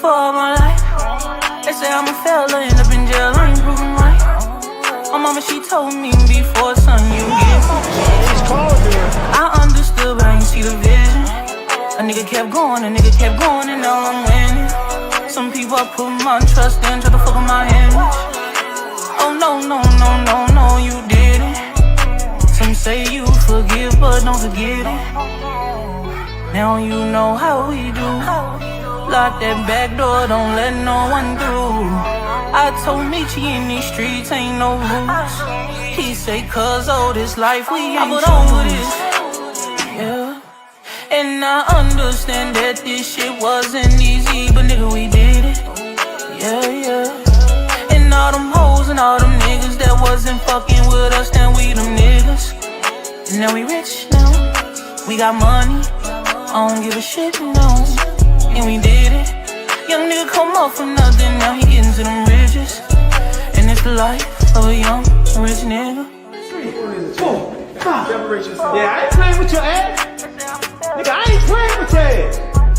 for all my life. They say I'm a failure, end up in jail, I ain't proving right. My mama, she told me before, son, you get I understood, but I ain't see the vision. A nigga kept going, and now I'm winning. Some people I put my trust in, try to fuck with my image. Oh no, you didn't. Some say you forgive, but don't forget it. Now you know how we do. Lock that back door, don't let no one through. I told Michi in these streets ain't no rules. He say, cause all this life we ain't over this. Yeah. And I understand that this shit wasn't easy, but nigga, we did it. Yeah. And all them hoes and all them niggas that wasn't fucking with us, then we them niggas. And now we rich now. We got money. I don't give a shit, no. And we did it. Young nigga come up from nothing, now he getting to them riches. And it's the life of a young rich nigga. 3, 4, 5. Yeah, I ain't playing with your ass. Nigga, I ain't playing with your ass.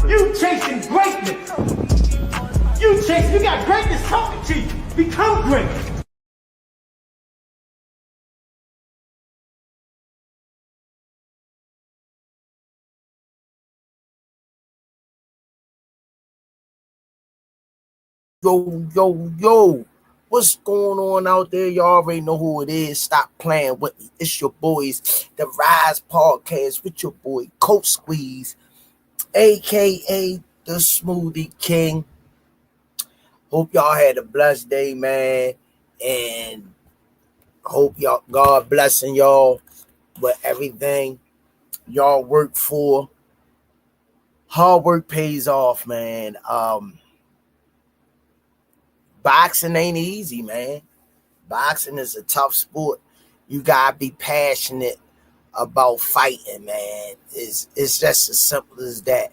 You chasing greatness. You got greatness talking to you. Become great. Yo, what's going on out there? Y'all already know who it is. Stop playing with me. It's your boys, the Rize Podcast with your boy, Coach Squeeze, a.k.a. the Smoothie King. Hope y'all had a blessed day, man, and hope y'all God blessing y'all with everything y'all work for. Hard work pays off, man. Boxing ain't easy, man. Boxing is a tough sport. You gotta be passionate about fighting, man. It's just as simple as that.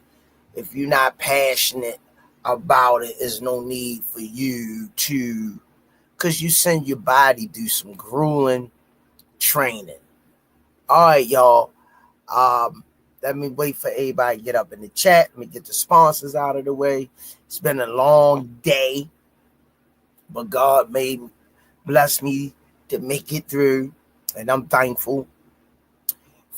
If you're not passionate about it, there's no need for you to, because you send your body through some grueling training. All right, y'all. Let me wait for everybody to get up in the chat. Let me get the sponsors out of the way. It's been a long day, but God bless me to make it through, and I'm thankful.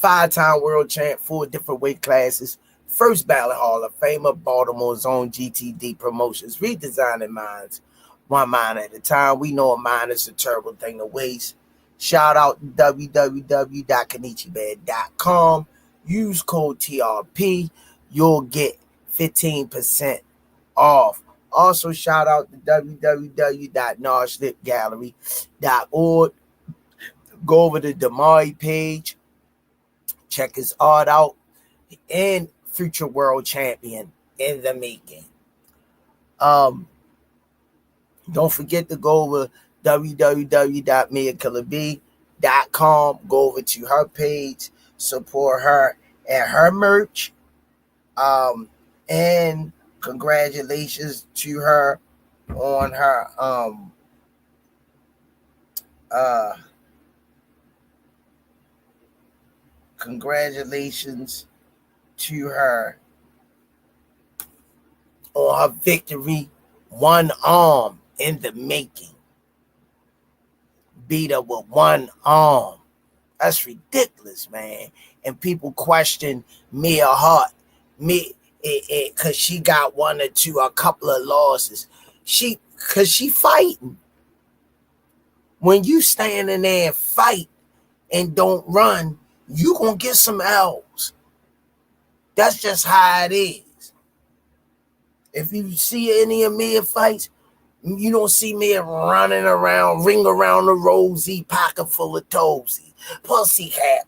5-time world champ, 4 different weight classes, first ballot Hall of Famer, Baltimore's own GTD Promotions, redesigning minds, one mind at a time. We know a mind is a terrible thing to waste. Shout out to www.kenichibed.com. Use code TRP. You'll get 15% off. Also, shout out to www.narslipgallery.org. Go over to the Damari page. Check his art out. And future world champion in the making. Don't forget to go over www.miakillerb.com. Go over to her page. Support her and her merch. And congratulations to her on her congratulations to her on her victory. One arm in the making. Beat her with one arm. That's ridiculous, man. And people question Mia Hart. Because she got a couple of losses. Because she fighting. When you stand in there and fight and don't run, you gonna get some L's. That's just how it is. If you see any of Mia fights, you don't see Mia running around, ring around the rosy, pocket full of toesy. Pussycat,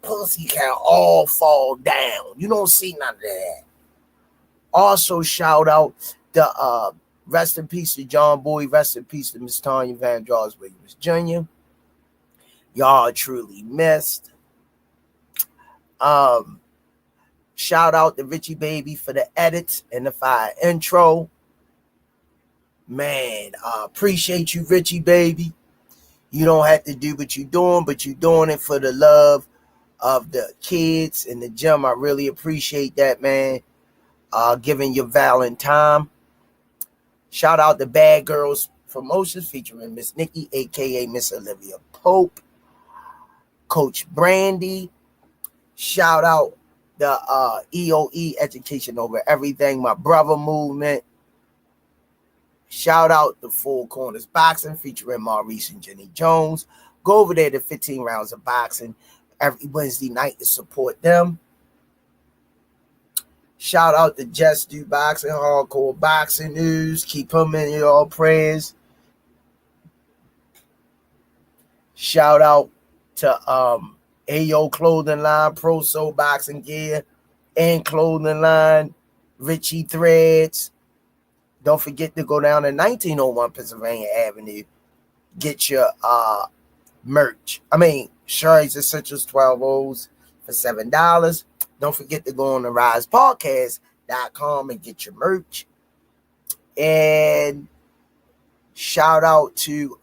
all fall down. You don't see none of that. Also, shout out the rest in peace to John Boy, rest in peace to Miss Tanya Van Draws Williams Jr. Y'all are truly missed. Shout out to Richie Baby for the edits and the fire intro. Man, appreciate you, Richie Baby. You don't have to do what you're doing, but you're doing it for the love of the kids in the gym. I really appreciate that, man. Giving your Valentine. Shout out to Bad Girls Promotions featuring Miss Nikki, aka Miss Olivia Pope, Coach Brandy. Shout out the EOE Education Over Everything, my brother movement. Shout out the Four Corners Boxing featuring Maurice and Jenny Jones. Go over there to 15 rounds of boxing every Wednesday night to support them. Shout out to Just Do Boxing, Hardcore Boxing News. Keep them in your prayers. Shout out to AO Clothing Line, Pro Soul Boxing Gear, and Clothing Line, Richie Threads. Don't forget to go down to 1901 Pennsylvania Avenue. Get your merch. Shirts Essentials 12 O's for $7. Don't forget to go on the RizePodcast.com and get your merch. And shout out to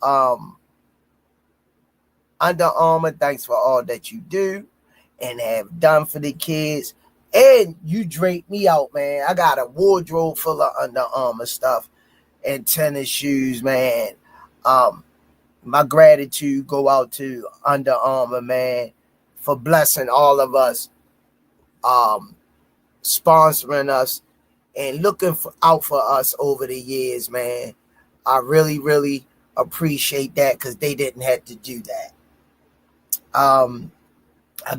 Under Armour. Thanks for all that you do and have done for the kids. And you drape me out, man. I got a wardrobe full of Under Armour stuff and tennis shoes, man. My gratitude go out to Under Armour, man, for blessing all of us, sponsoring us and looking out for us over the years, man. I really, really appreciate that because they didn't have to do that. I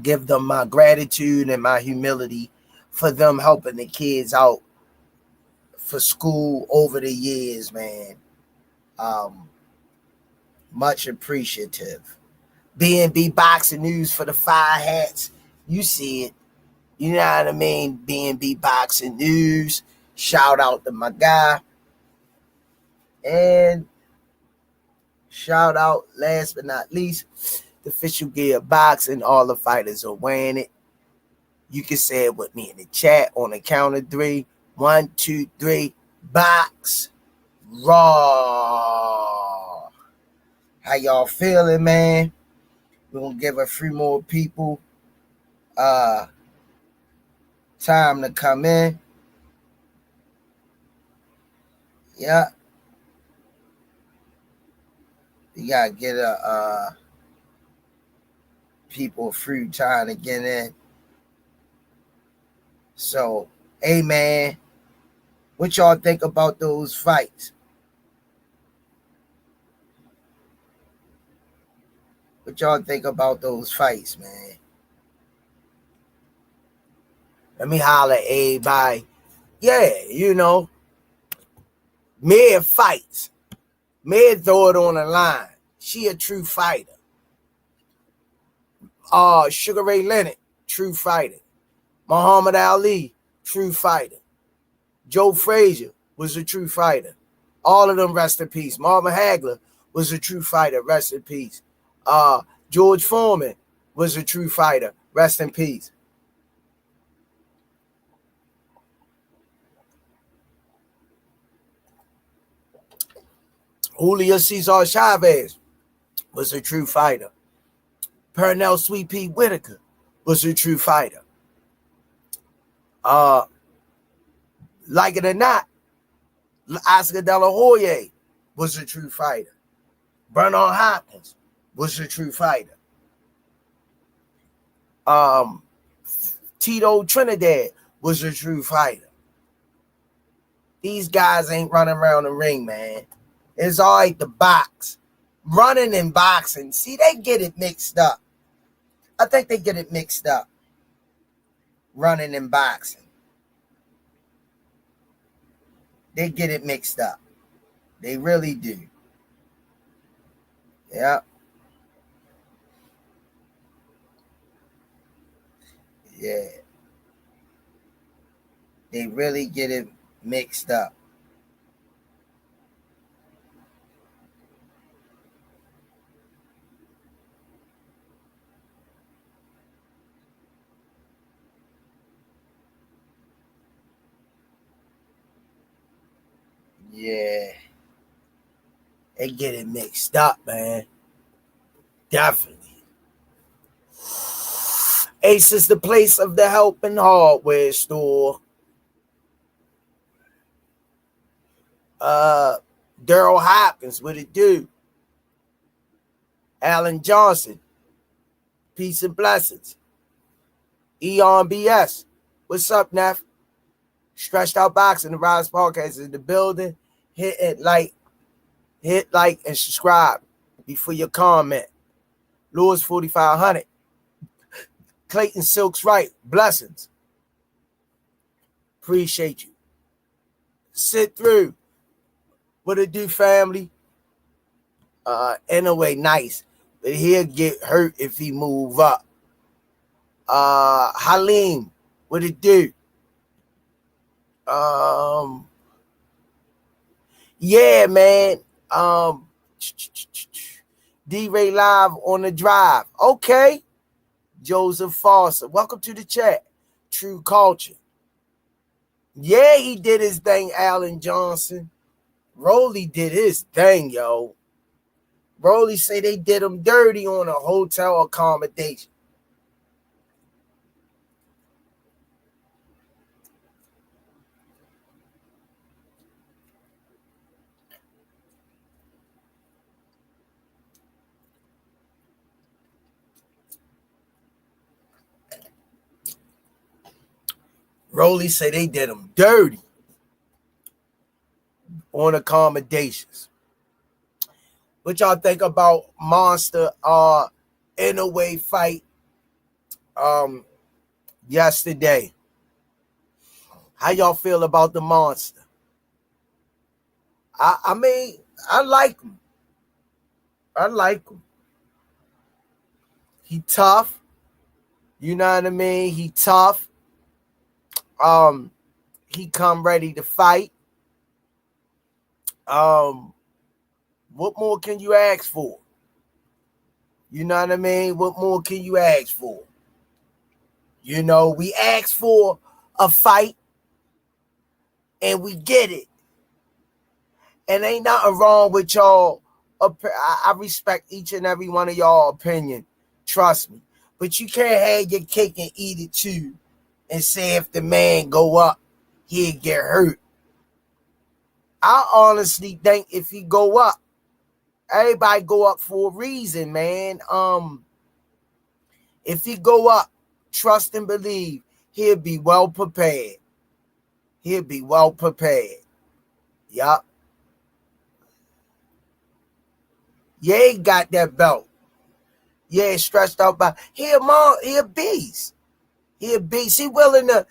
give them my gratitude and my humility for them helping the kids out for school over the years, man. Much appreciative. B&B Boxing News for the fire hats. You see it. You know what I mean? B&B Boxing News. Shout out to my guy. And shout out, last but not least, the Official Gear Boxing. All the fighters are wearing it. You can say it with me in the chat on the count of 3. 1, 2, 3. Box raw. How y'all feeling, man? We're going to give a few more people time to come in. Yeah. You got to get people free time to get in. So, hey, man, what y'all think about those fights? What y'all think about those fights, man? Let me holler at everybody. Yeah, you know, Mid fights. Mid throw it on the line. She a true fighter. Sugar Ray Leonard, true fighter. Muhammad Ali, true fighter. Joe Frazier was a true fighter. All of them, rest in peace. Marvin Hagler was a true fighter, rest in peace. George Foreman was a true fighter, rest in peace. Julio Cesar Chavez was a true fighter. Pernell Sweet Pea Whitaker was a true fighter. Like it or not, Oscar De La Hoya was a true fighter. Bernard Hopkins was a true fighter. Tito Trinidad was a true fighter. These guys ain't running around the ring, man. It's all right to box. Running and boxing, see, they get it mixed up. I think they get it mixed up. Running and boxing. They get it mixed up. They really do. Yeah. Yeah. They really get it mixed up. Yeah. They get it mixed up, man. Definitely. Ace is the place of the help and hardware store. Daryl Hopkins, what it do? Alan Johnson, peace and blessings. Eon BS, what's up, Neff? Stretched Out Boxing, the Rize Podcast in the building. Hit like and subscribe before your comment. Lewis 4500. Clayton Silks right. Blessings. Appreciate you. Sit through. What it do, family? Inoue nice, but he'll get hurt if he move up. Halim, what it do? Yeah, man. D-Ray live on the drive. Okay. Joseph Foster, welcome to the chat. True Culture. Yeah, he did his thing, Alan Johnson. Rollies did his thing, yo. Rollies say they did him dirty on a hotel accommodation. Rollies say they did him dirty on accommodations. What y'all think about Monster Inoue fight yesterday? How y'all feel about the Monster? I mean, I like him. I like him. He tough. You know what I mean? He tough. He come ready to fight. What more can you ask for? You know what I mean? What more can you ask for? You know, we ask for a fight and we get it. And ain't nothing wrong with y'all. I respect each and every one of y'all opinion. Trust me. But you can't have your cake and eat it too and say if the man go up, he'll get hurt. I honestly think if he go up, everybody go up for a reason, man. If he go up, trust and believe, he'll be well prepared. He'll be well prepared. Yup. Yeah, he got that belt. Yeah, stressed out by he a beast. He a beast. He willing to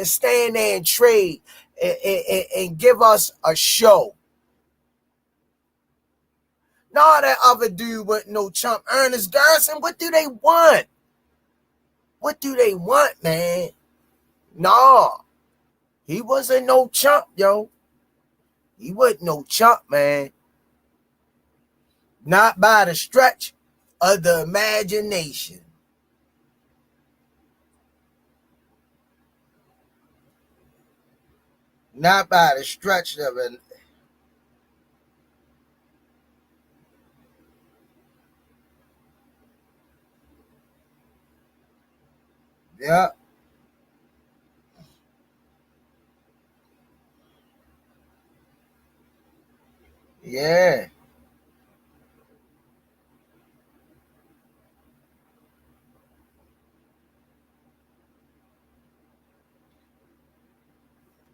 stand there and trade and give us a show. No, that other dude wasn't no chump. Ernest Garrison, what do they want? What do they want, man? No, he wasn't no chump, yo. He wasn't no chump, man. Not by the stretch of the imagination. Not by the stretch of it. Yeah. Yeah.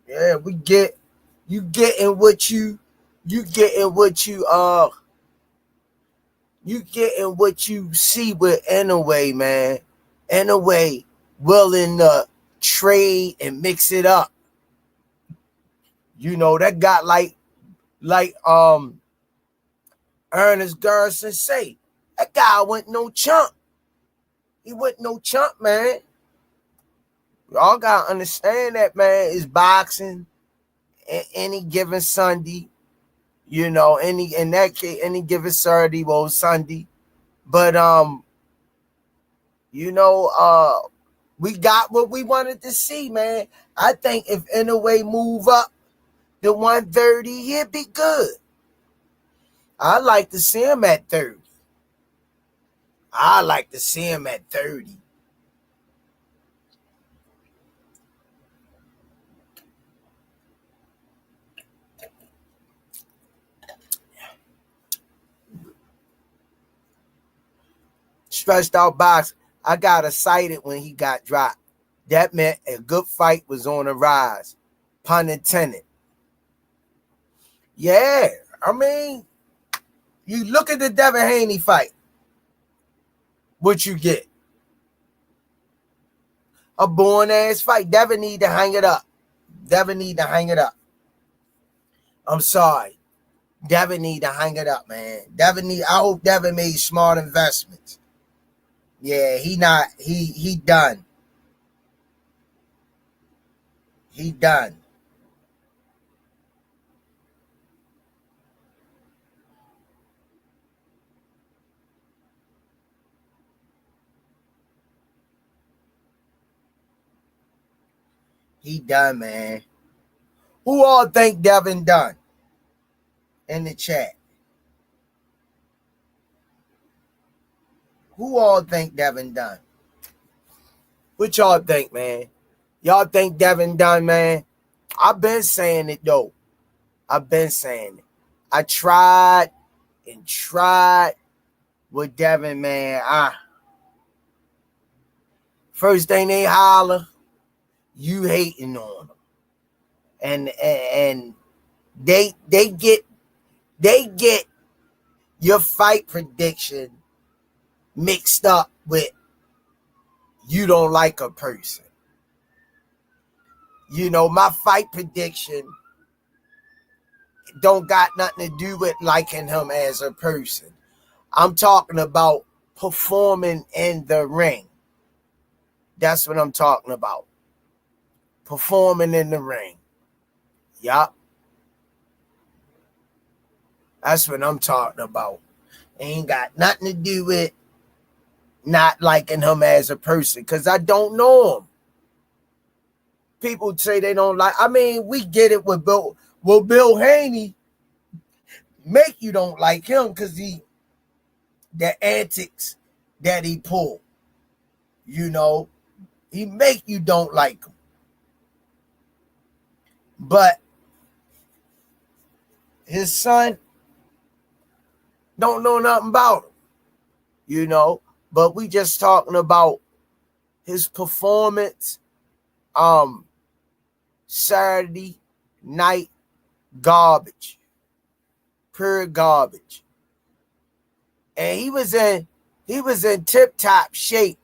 Yeah, we get you getting what you getting what you see with Inoue, man. Inoue willing to trade and mix it up. You know, that got like Ernest Garrison say. That guy wasn't no chump. He wasn't no chump, man. Y'all gotta understand that, man. It's boxing any given Sunday. You know, in that case, any given Saturday or Sunday. But you know, we got what we wanted to see, man. I think if Inoue move up to 130, he'd be good. I like to see him at 30. I like to see him at 30. stretched out boxer. I got excited when he got dropped. That meant a good fight was on the rise. Pun intended. Yeah, I mean, you look at the Devin Haney fight. What you get? A boring ass fight. Devin need to hang it up. Devin need to hang it up. I'm sorry. Devin need to hang it up, man. I hope Devin made smart investments. Yeah, he done. He done. He done. He done, man. Who all think Devin done? In the chat. Who all think Devin done? What y'all think, man? Y'all think Devin done, man? I've been saying it, though. I've been saying it. I tried and tried with Devin, man. First thing they holler, you hating on them. And they get your fight prediction mixed up with you don't like a person. You know, my fight prediction don't got nothing to do with liking him as a person. I'm talking about performing in the ring. That's what I'm talking about. Performing in the ring. Yup. That's what I'm talking about. Ain't got nothing to do with not liking him as a person, because I don't know him. People say they don't like. I mean, we get it with Bill. Well, Bill Haney make you don't like him because the antics that he pulled. You know, he make you don't like him. But his son don't know nothing about him. You know, but we just talking about his performance. Saturday night garbage. Pure garbage. And he was in tip-top shape.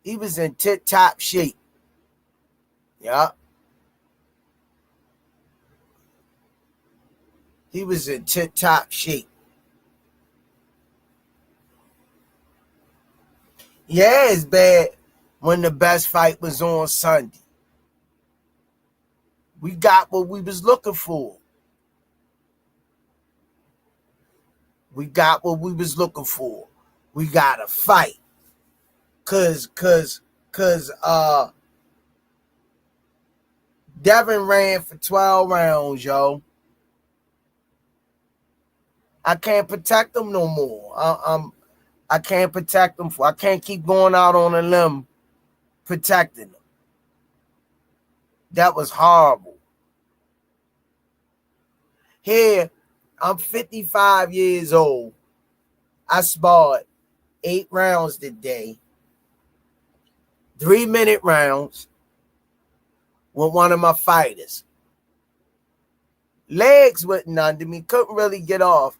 He was in tip-top shape. Yeah. He was in tip-top shape. Yeah, it's bad when the best fight was on Sunday. We got what we was looking for. We got what we was looking for. We got a fight. Cause Devin ran for 12 rounds, yo. I can't protect him no more. I can't protect him. I can't keep going out on a limb protecting him. That was horrible. Here, I'm 55 years old. I sparred 8 rounds today. 3-minute rounds with one of my fighters. Legs wasn't under me. Couldn't really get off.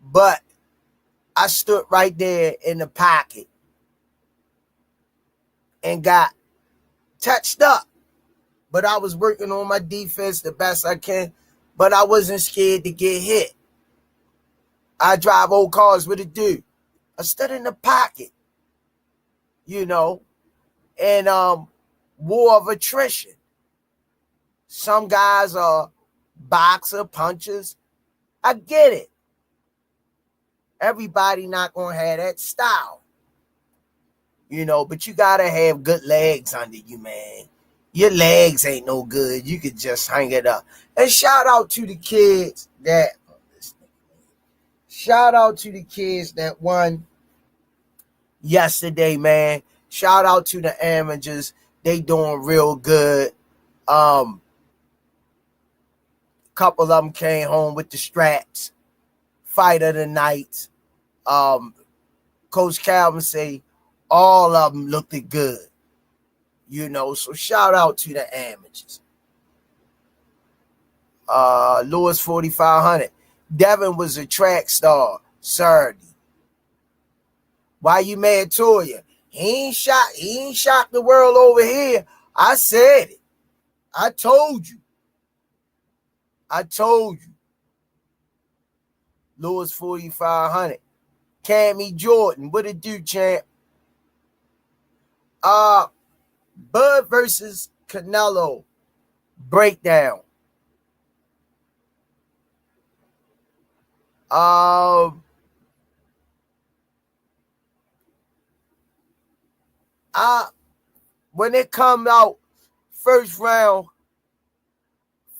But I stood right there in the pocket and got touched up. But I was working on my defense the best I can. But I wasn't scared to get hit. I drive old cars with a dude. I stood in the pocket, you know, and war of attrition. Some guys are boxer, punchers. I get it. Everybody not going to have that style, you know, but you got to have good legs under you, man. Your legs ain't no good. You could just hang it up. And shout out to the kids that won yesterday, man. Shout out to the amateurs. They doing real good. Couple of them came home with the straps. Fight of the night. Coach Calvin say all of them looked good. You know, so shout out to the amateurs. Lewis 4500. Devin was a track star Saturday. Why you mad, Toya? He ain't shot the world over here. I said it. I told you. Lewis 4500. Cammy Jordan. What it do, champ? Bud versus Canelo. Breakdown. When it come out first round,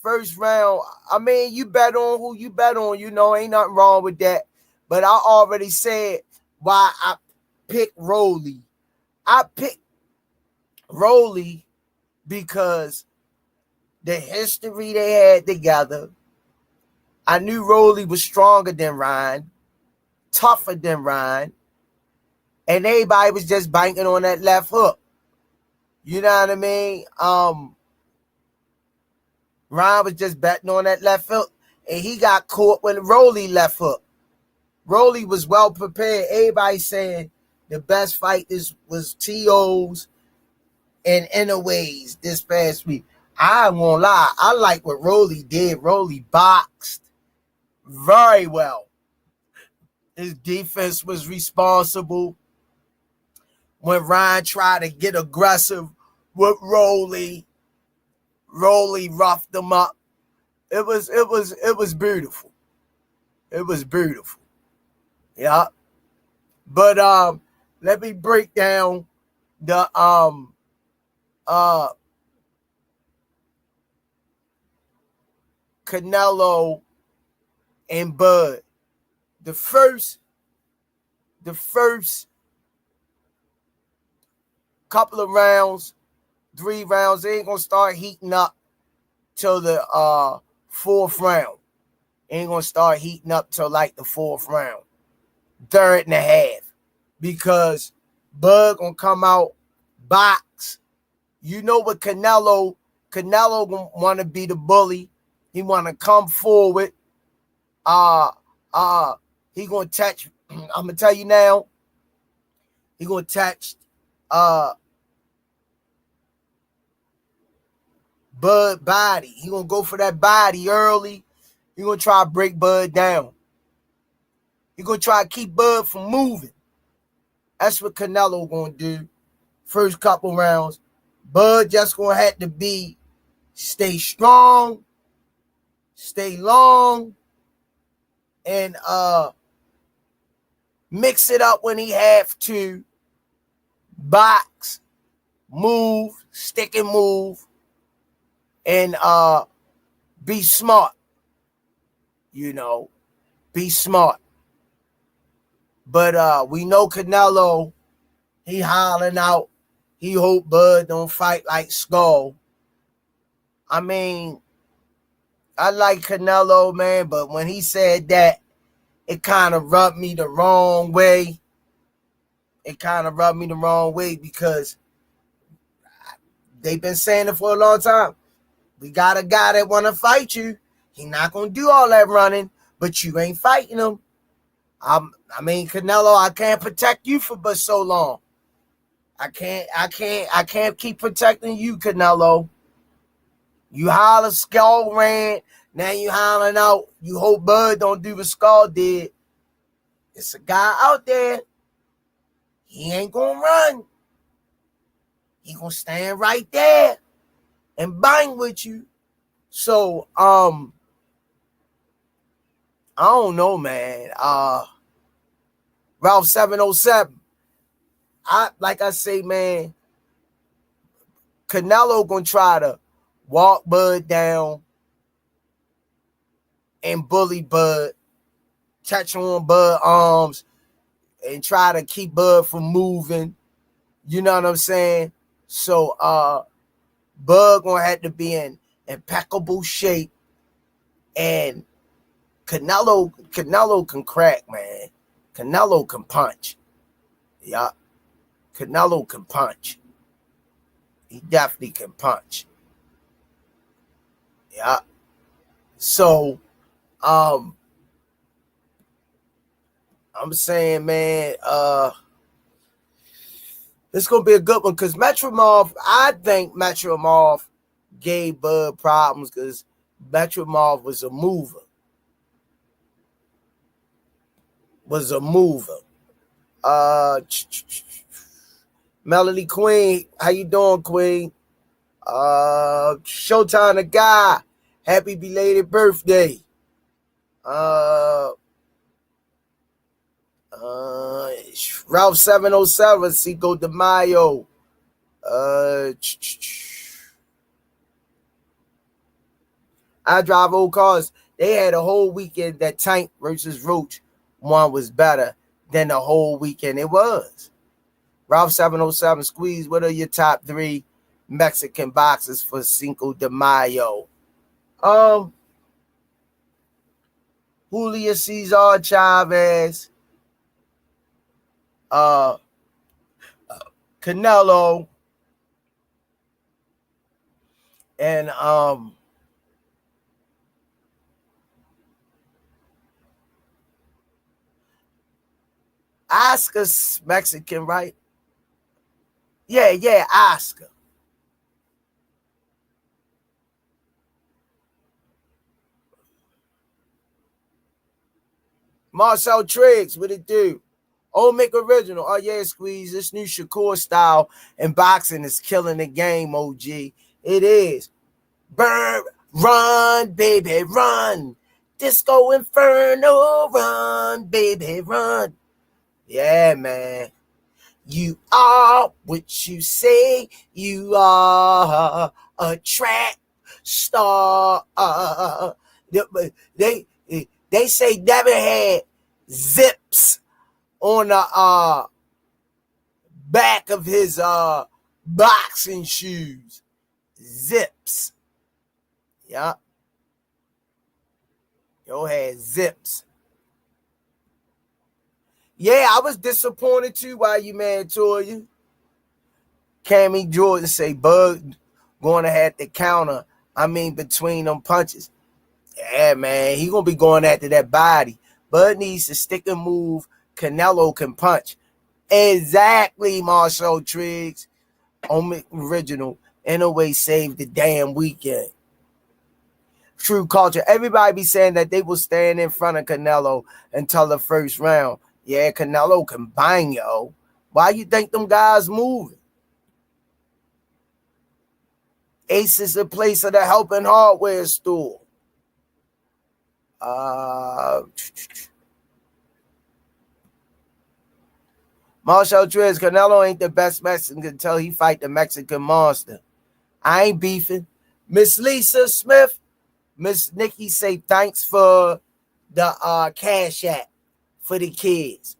I mean, you bet on who you bet on, you know, ain't nothing wrong with that. But I already said why I picked Rollies. I picked Rollies because the history they had together. I knew Rollies was stronger than Ryan, tougher than Ryan, and everybody was just banking on that left hook. You know what I mean? Ryan was just betting on that left hook, and he got caught with Rollies left hook. Rollies was well prepared. Everybody saying the best fight was T.O.'s and Inoue's this past week. I ain't gonna lie. I like what Rollies did. Rollies boxed very well. His defense was responsible. When Ryan tried to get aggressive with Rollies roughed him up. It was beautiful. It was beautiful. Yeah. But let me break down the Canelo and Bud. The first couple of rounds, 3 rounds, they ain't gonna start heating up till the 4th round. Ain't gonna start heating up till like the 4th round, 3rd and a half, because Bud gonna come out box. You know what Canelo gonna want to be the bully. He want to come forward. He gonna touch. I'm gonna tell you now. He gonna touch Bud body. He gonna go for that body early. He gonna try to break Bud down. He gonna try to keep Bud from moving. That's what Canelo gonna do. First couple rounds, Bud just gonna have to stay strong, stay long, and mix it up when he have to. Box, move, stick and move, and be smart. You know, be smart. But we know Canelo, he hollering out, he hope Bud don't fight like Skull. I mean, I like Canelo, man, but when he said that, it kind of rubbed me the wrong way. Because they've been saying it for a long time. We got a guy that want to fight you. He not going to do all that running, but you ain't fighting him. I mean, Canelo, I can't protect you for but so long. I can't keep protecting you, Canelo. You holler Skull ran, now you hollering out. You hope Bud don't do what Skull did. It's a guy out there. He ain't gonna run. He gonna stand right there and bang with you. So, I don't know, man. Ralph 707. Like I say, man, Canelo gonna try to walk Bud down and bully Bud, touch on Bud arms, and try to keep Bud from moving. You know what I'm saying? So Bud gonna have to be in impeccable shape, and Canelo can crack, man. Canelo can punch. Yeah. Canelo can punch. He definitely can punch. Yeah. So, I'm saying, man, it's gonna be a good one because I think Metrimov gave Bud problems because Metrimov was a mover. Melody Queen, how you doing, Queen? Showtime the guy, happy belated birthday. Ralph 707, Cinco de Mayo. I drive old cars. They had a whole weekend that Tank versus Roach one was better than the whole weekend it was. Ralph 707, Squeeze, what are your top 3 Mexican boxers for Cinco de Mayo? Julio Cesar Chavez, Canelo, and Oscar's Mexican, right? Yeah, Oscar. Marcel Triggs, what it do? Old Mick Original. Oh, yeah, Squeeze. This new Shakur style in boxing is killing the game, OG. It is. Burn, run, baby, run. Disco Inferno, run, baby, run. Yeah, man. You are what you say you are, a track star. They say Devin had zips on the back of his boxing shoes. Zips. Yeah. Yo had zips. Yeah, I was disappointed too. Why you mad, Toya? Cammy Jordan say Bud going to have the counter. I mean, between them punches. Yeah, man, he gonna be going after that body. Bud needs to stick and move. Canelo can punch. Exactly, Marshall Triggs. Original. Inoue saved the damn weekend. True culture. Everybody be saying that they will stand in front of Canelo until the first round. Yeah, Canelo can bang, yo. Why you think them guys moving? Ace is the place of the helping hardware store. Marshall Trez, Canelo ain't the best Mexican until he fight the Mexican monster. I ain't beefing. Miss Lisa Smith, Miss Nikki say thanks for the cash app for the kids.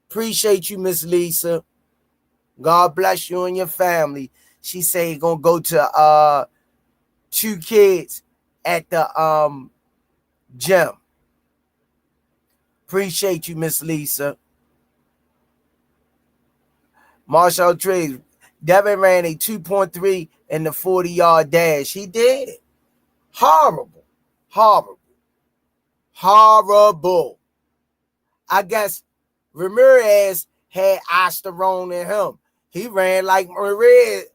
Appreciate you, Miss Lisa. God bless you and your family. She say he gonna go to 2 kids at the gym. Appreciate you, Miss Lisa. Marshall Triggs, Devin ran a 2.3 in the 40-yard dash. He did it. Horrible. I guess Ramirez had osteron in him. He ran like Ramirez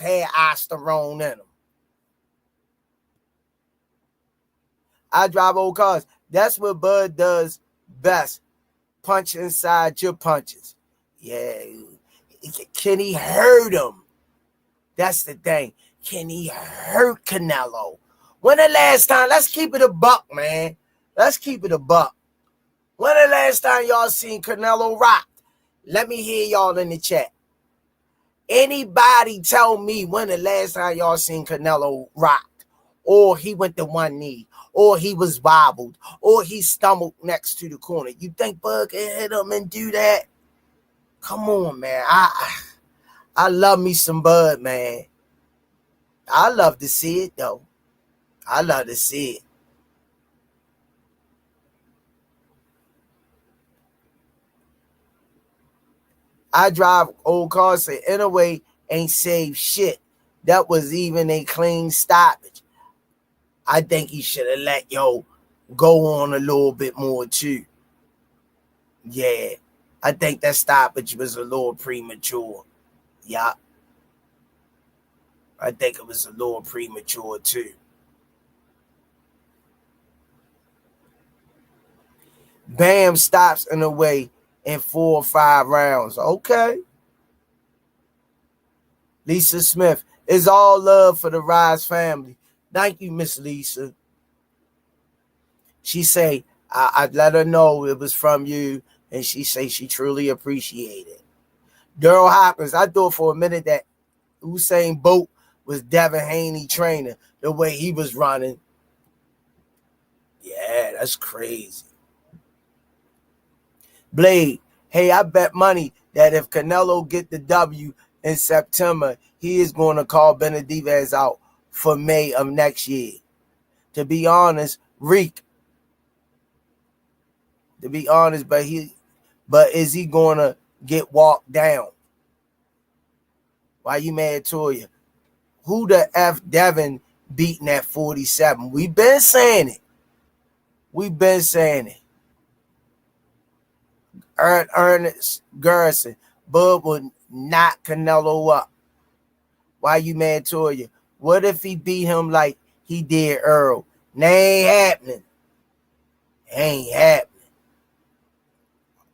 had osteron in him. I drive old cars. That's what Bud does best. Punch inside your punches. Yeah. Can he hurt him? That's the thing. Can he hurt Canelo? When the last time? Let's keep it a buck, man. Let's keep it a buck. When the last time y'all seen Canelo rock? Let me hear y'all in the chat. Anybody tell me when the last time y'all seen Canelo rock? Or he went to one knee, or he was wobbled, or he stumbled next to the corner. You think Bud can hit him and do that? Come on, man. I love me some Bud, man. I love to see it, though. I love to see it. I drive old cars, say Inoue ain't saved shit. That was even a clean stoppage. I think he should have let yo go on a little bit more too. Yeah, I think that stoppage was a little premature. Yeah, I think it was a little premature too. Bam stops Inoue in 4 or 5 rounds. Okay. Lisa Smith, is all love for the Rize family. Thank you, Miss Lisa. She say, I let her know it was from you, and she say she truly appreciated it. Daryl Hopkins, I thought for a minute that Usain Bolt was Devin Haney trainer, the way he was running. Yeah, that's crazy. Blade, hey, I bet money that if Canelo get the W in September, he is going to call Benavidez out for May of next year. To be honest, Reek. To be honest, but is he going to get walked down? Why you mad, Toya? Who the F Devin beating at 47? We've been saying it. We've been saying it. Ernest Garrison, Bud would knock Canelo up. Why you mad, Toya? What if he beat him like he did Earl? That ain't happening. Ain't happening.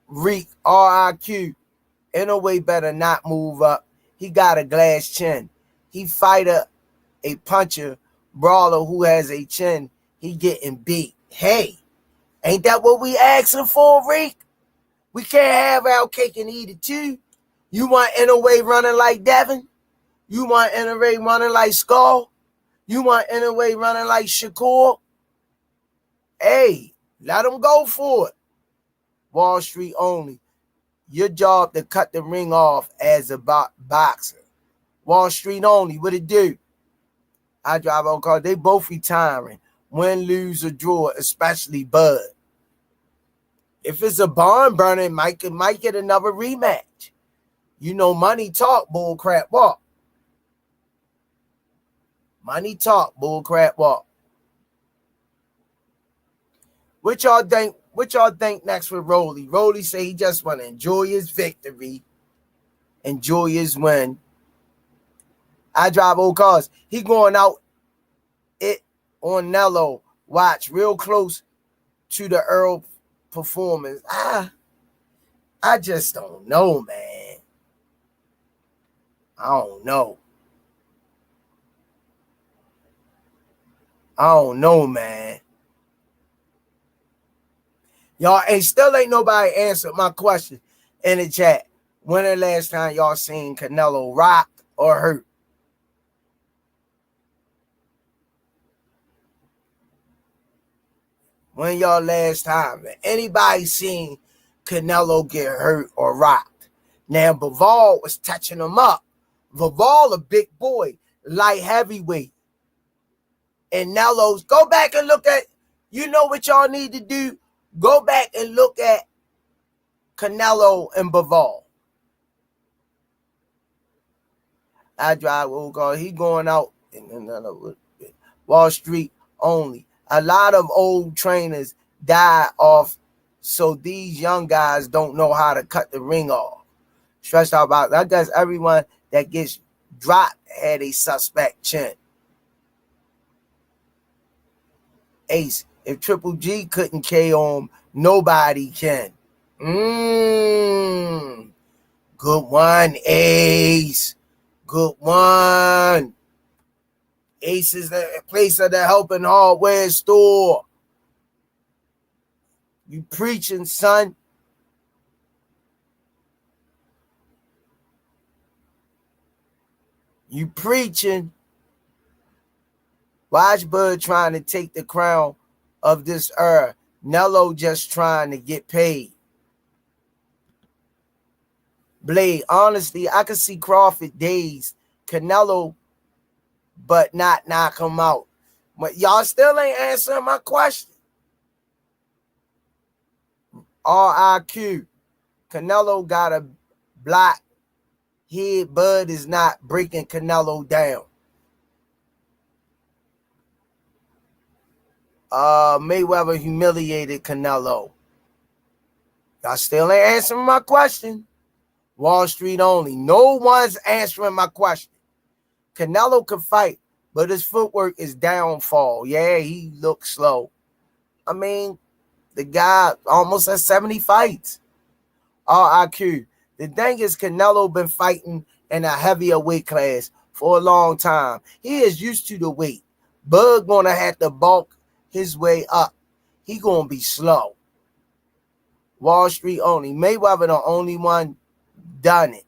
Reek, RIQ, Inoue better not move up. He got a glass chin. He fight a puncher, brawler who has a chin. He getting beat. Hey, ain't that what we asking for, Reek? We can't have our cake and eat it too. You want Inoue running like Devin? You want Inoue running like Skull? You want Inoue running like Shakur? Hey, let him go for it. Wall Street only. Your job to cut the ring off as a boxer. Wall Street only. What it do? I drive on car. They both retiring. Win, lose, or draw, especially Bud. If it's a barn burner, it might get another rematch. You know, money talk, bull crap walk. Money talk, bull crap walk. What y'all think next with Rollies? Rollies say he just want to enjoy his victory, enjoy his win. I drive old cars. He going out it on Nello. Watch real close to the Earl performance. I just don't know, man. I don't know. I don't know, man. Y'all ain't nobody answered my question in the chat. When the last time y'all seen Canelo rock or hurt? When y'all last time? Anybody seen Canelo get hurt or rocked? Now, Bivol was touching him up. Bivol a big boy, light heavyweight. And Nelo's, go back and look at, you know what y'all need to do? Go back and look at Canelo and Bivol. I drive old car. He going out in Wall Street only. A lot of old trainers die off, so these young guys don't know how to cut the ring off. Stressed out about that. I guess everyone that gets dropped had a suspect chin. Ace, if Triple G couldn't KO him, nobody can. Good one, Ace. Good one. Ace is the place of the helping hardware store. You preaching, son. You preaching. Watch Bud trying to take the crown of this era. Nello just trying to get paid. Blade, honestly, I could see Crawford dazed. Canelo, but not knock him out. But y'all still ain't answering my question. RIQ. Canelo got a black head Bud is not breaking Canelo down. Mayweather humiliated Canelo. Y'all still ain't answering my question. Wall Street only. No one's answering my question. Canelo can fight, but his footwork is downfall. Yeah, he looks slow. I mean, the guy almost has 70 fights. RIQ. The thing is, Canelo been fighting in a heavier weight class for a long time. He is used to the weight. Bud gonna have to bulk his way up. He gonna be slow. Wall Street only. Mayweather the only one done it.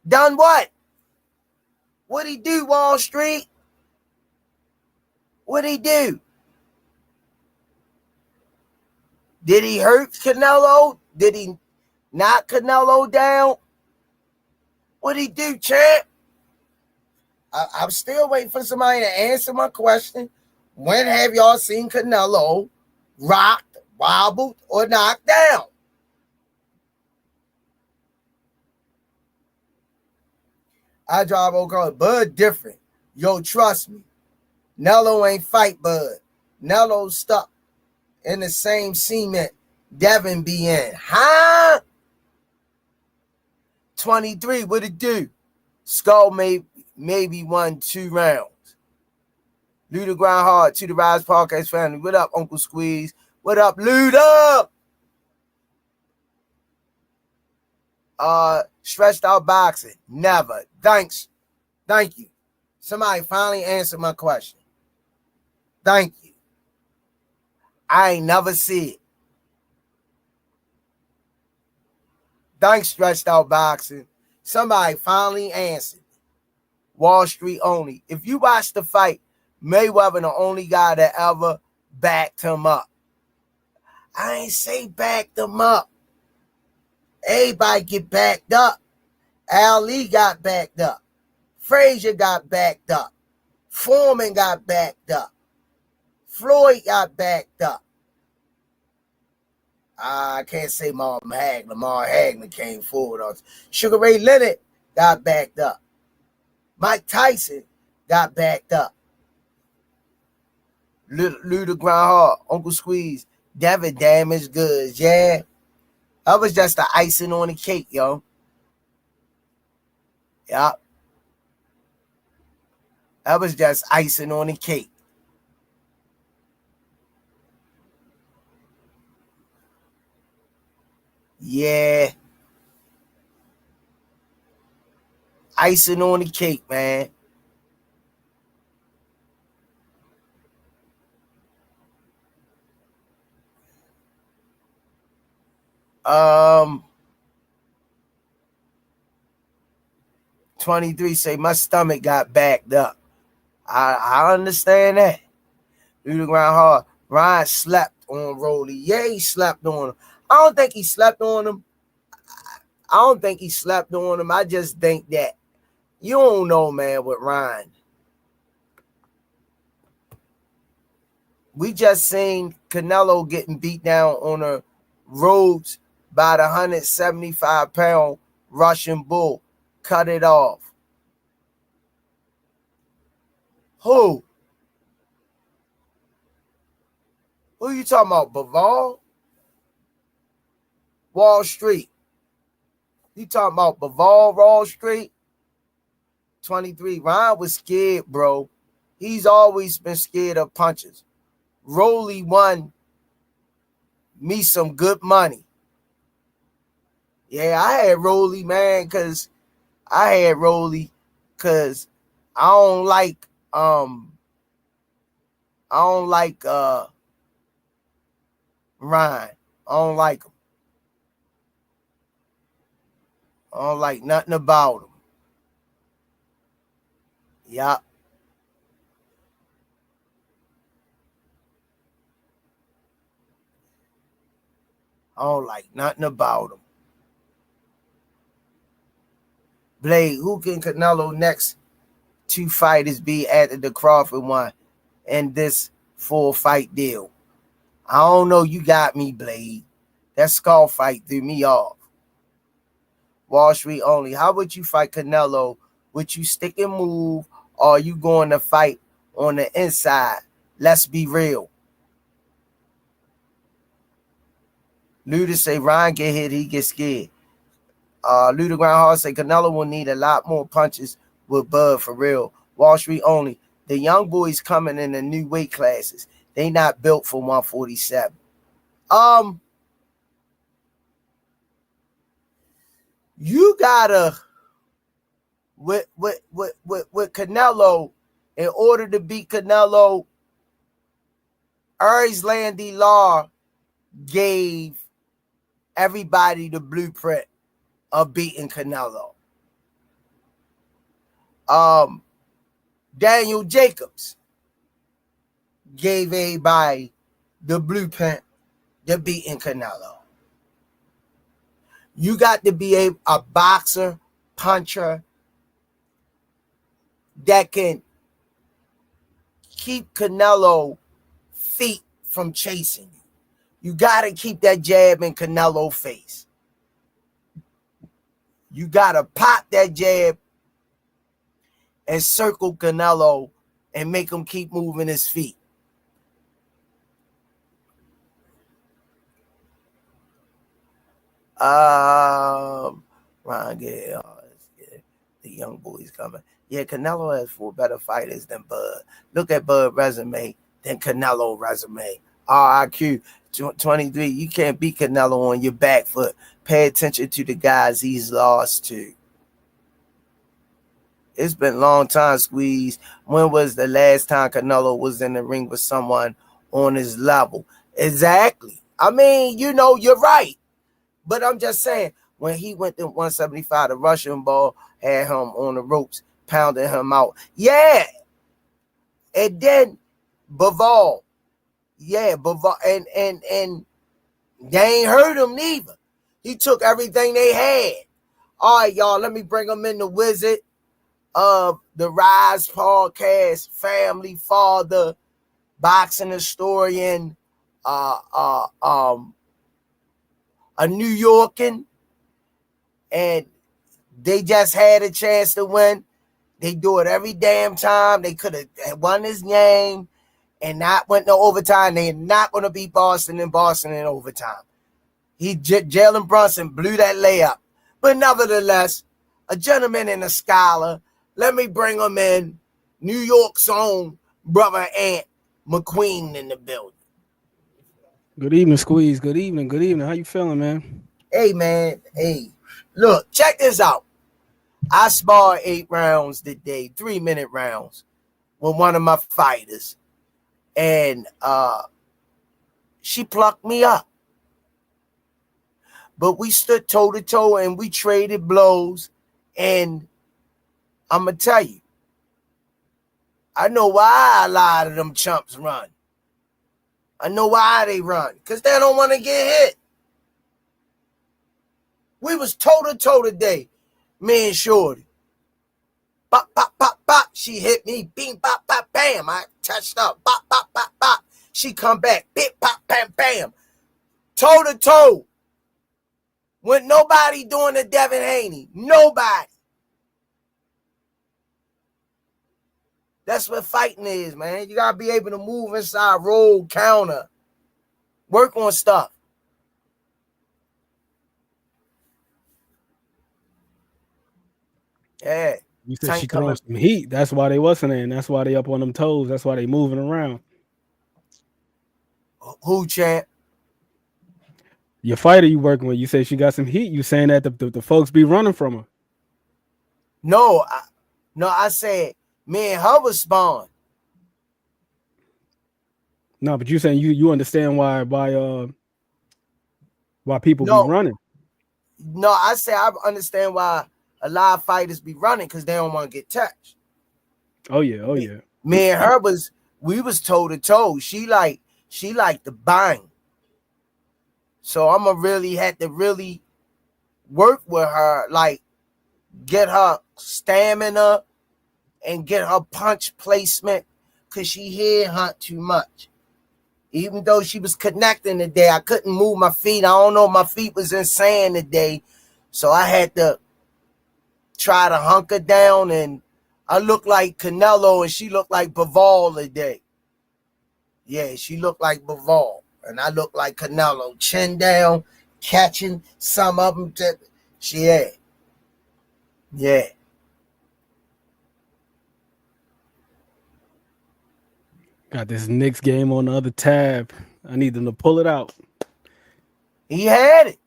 Done what? What'd he do, Wall Street? What'd he do? Did he hurt Canelo? Did he knock Canelo down? What'd he do, champ? I'm still waiting for somebody to answer my question. When have y'all seen Canelo rocked, wobbled, or knocked down? I drive old car. Bud different. Yo, trust me. Nello ain't fight Bud. Nello's stuck in the same cement Devin be in. Huh? 23, what it do? Skull maybe won 2 rounds. Luda grind hard to the Rize podcast family. What up, Uncle Squeeze? What up, Luda? Stretched out boxing. Never. Thanks. Thank you. Somebody finally answered my question. Thank you. I ain't never see it. Thanks, Stretched Out Boxing. Somebody finally answered. Wall Street only. If you watch the fight, Mayweather the only guy that ever backed him up. I ain't say backed him up. Everybody get backed up. Ali got backed up. Frazier got backed up. Foreman got backed up. Floyd got backed up. I can't say Marvin Hagler. Lamar Hagler came forward. Sugar Ray Leonard got backed up. Mike Tyson got backed up. Luda grind hard. Uncle Squeeze. Devin damaged goods. Yeah. That was just the icing on the cake, yo. Yup. That was just icing on the cake. Yeah. Icing on the cake, man. Um, 23 say my stomach got backed up. I understand that. Do the ground hard. Ryan slept on Rolly. Yeah, he slept on him. I don't think he slept on him. I just think that you don't know, man, with Ryan. We just seen Canelo getting beat down on the roads by the 175-pound Russian bull. Cut it off. Who? Who you talking about? Bivol? Wall Street. You talking about Bivol, Wall Street? 23. Ryan was scared, bro. He's always been scared of punches. Rolly won me some good money. Yeah, I had Rolly, man, because I don't like Ryan. I don't like him. I don't like nothing about him. Yup. I don't like nothing about him. Blade, who can Canelo next 2 fighters be after the Crawford one and this 4-fight deal? I don't know. You got me, Blade. That skull fight threw me off. Wall Street only. How would you fight Canelo? Would you stick and move, or are you going to fight on the inside? Let's be real. Luda say Ryan get hit, he get scared. Luda Groundhog say Canelo will need a lot more punches with Bud for real. Wall Street only. The young boys coming in the new weight classes. They not built for 147. You gotta with Canelo, in order to beat Canelo, Arislan Law gave everybody the blueprint of beating Canelo. Daniel Jacobs gave everybody the blueprint to beating Canelo. You got to be a boxer, puncher that can keep Canelo feet from chasing you. You got to keep that jab in Canelo face. You got to pop that jab and circle Canelo and make him keep moving his feet. Ron, yeah, the young boys coming. Yeah, Canelo has 4 better fighters than Bud. Look at Bud's resume, then Canelo resume. RIQ 23. You can't beat Canelo on your back foot. Pay attention to the guys he's lost to. It's been a long time, Squeeze. When was the last time Canelo was in the ring with someone on his level? Exactly. I mean, you know, you're right. But I'm just saying, when he went to 175, the Russian ball had him on the ropes, pounding him out. Yeah. And then Bivol. Yeah, Bivol. And they ain't hurt him neither. He took everything they had. All right, y'all, let me bring him in the Wizard of the Rize podcast, family, father, boxing historian, a New Yorker, and they just had a chance to win. They do it every damn time. They could have won his game and not went to overtime. They're not going to beat Boston in overtime. Jalen Brunson blew that layup. But nevertheless, a gentleman and a scholar. Let me bring him in. New York's own brother Ant McQueen in the building. Good evening, Squeeze. Good evening. Good evening. How you feeling, man? Hey, man. Hey, look, check this out. I sparred 8 rounds today, 3-minute rounds with one of my fighters. And she plucked me up. But we stood toe-to-toe and we traded blows. And I'm going to tell you, I know why a lot of them chumps run. I know why they run. Because they don't want to get hit. We was toe-to-toe today, me and Shorty. Bop, bop, bop, bop. She hit me. Bing, bop, bop, bam. I touched up. Bop, bop, bop, bop. She come back. Bip, bop, bam, bam. Toe-to-toe. With nobody doing the Devin Haney. Nobody. That's what fighting is, man. You got to be able to move inside, roll, counter, work on stuff. Yeah. You said she throwing some heat. That's why they wasn't in. That's why they up on them toes. That's why they moving around. Who, champ? Your fighter you working with, you say she got some heat. You saying that the folks be running from her. No, I said me and her was spawned. No, but you saying you understand why people be running. No, I say I understand why a lot of fighters be running because they don't want to get touched. Oh yeah. Me and her we was toe to toe. She like the bang. So I'ma really had to really work with her, like get her stamina and get her punch placement because she head hunt too much. Even though she was connecting today, I couldn't move my feet. I don't know, my feet was in sand today. So I had to try to hunker down, and I look like Canelo and she looked like Bivol today. Yeah, she looked like Bivol and I look like Canelo. Chin down, catching some of them. Yeah. Got this Knicks game on the other tab. I need them to pull it out. He had it.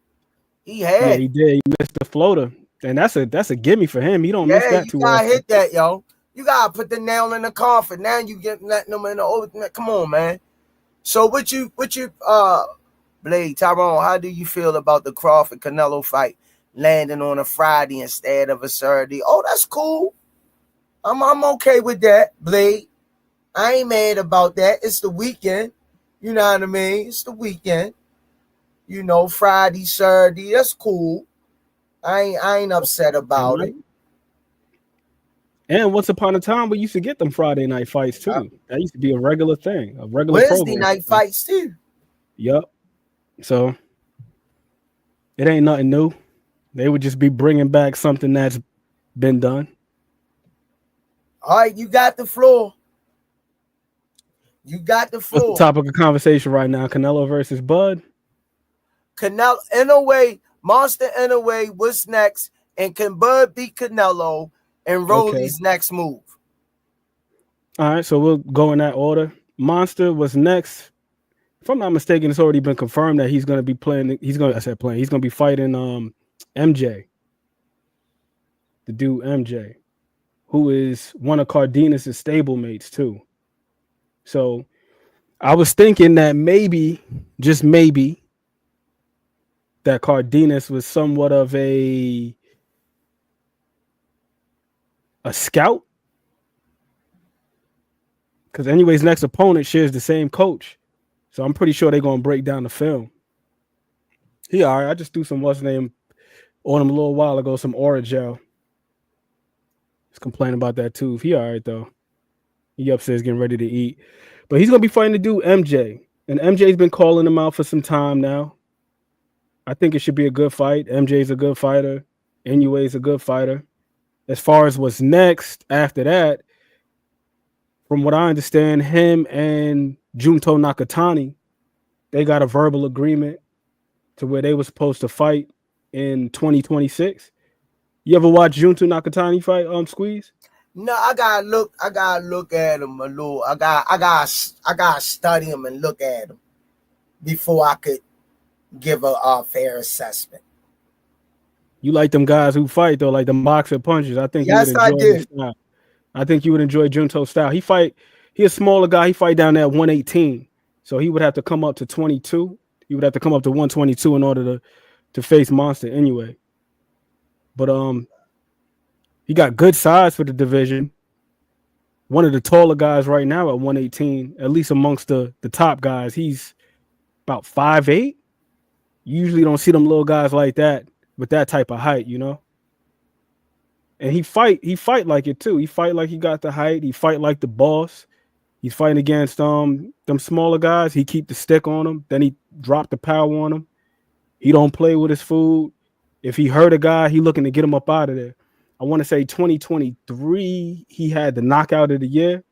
Yeah, he did. He missed the floater. And that's a gimme for him. He don't miss that too often. You gotta hit that, yo. You gotta put the nail in the coffin. Now you get letting them in the old. Come on, man. So what you Blade, Tyrone, how do you feel about the Crawford Canelo fight landing on a Friday instead of a Saturday? Oh, that's cool. I'm okay with that, Blade. I ain't mad about that. It's the weekend. You know what I mean? It's the weekend. You know, Friday, Saturday, that's cool. I ain't upset about it. And once upon a time, we used to get them Friday night fights too. That used to be a regular thing, a regular Wednesday night fights too. Yep. So it ain't nothing new. They would just be bringing back something that's been done. All right, you got the floor. What's the topic of conversation right now? Canelo versus Bud. Canelo, Inoue, Monster Inoue, what's next? And can Bud beat Canelo? And Rollies' next move. All right, so we'll go in that order. Monster was next. If I'm not mistaken, it's already been confirmed that he's going to be playing. He's going to be fighting MJ, the dude MJ, who is one of Cardenas' stablemates too. So I was thinking that maybe, just maybe, that Cardenas was somewhat of a scout, because anyways, next opponent shares the same coach, so I'm pretty sure they're gonna break down the film. He all right. I just threw some what's name on him a little while ago, some Aura gel. He's complaining about that too. He all right though. He upstairs getting ready to eat, but he's gonna be fighting the dude MJ, and MJ's been calling him out for some time now. I think it should be a good fight. MJ's a good fighter. Inoue's a good fighter. As far as what's next after that, from what I understand, him and Junto Nakatani, they got a verbal agreement to where they were supposed to fight in 2026. You ever watch Junto Nakatani fight, Squeeze? No, I gotta look at him a little. I gotta study him and look at him before I could give a fair assessment. You like them guys who fight though, like the boxer punches. I think yes, I do. I think you would enjoy Junto's style. He a smaller guy. He fight down there at 118, so he would have to come up to 22. He would have to come up to 122 in order to face Monster anyway. But he got good size for the division. One of the taller guys right now at 118, at least amongst the top guys. He's about 5'8". You usually don't see them little guys like that with that type of height, you know. And he fight like it too. He fight like he got the height. He fight like the boss. He's fighting against them smaller guys. He keep the stick on them. Then he drop the power on them. He don't play with his food. If he hurt a guy, he looking to get him up out of there. I want to say 2023, he had the knockout of the year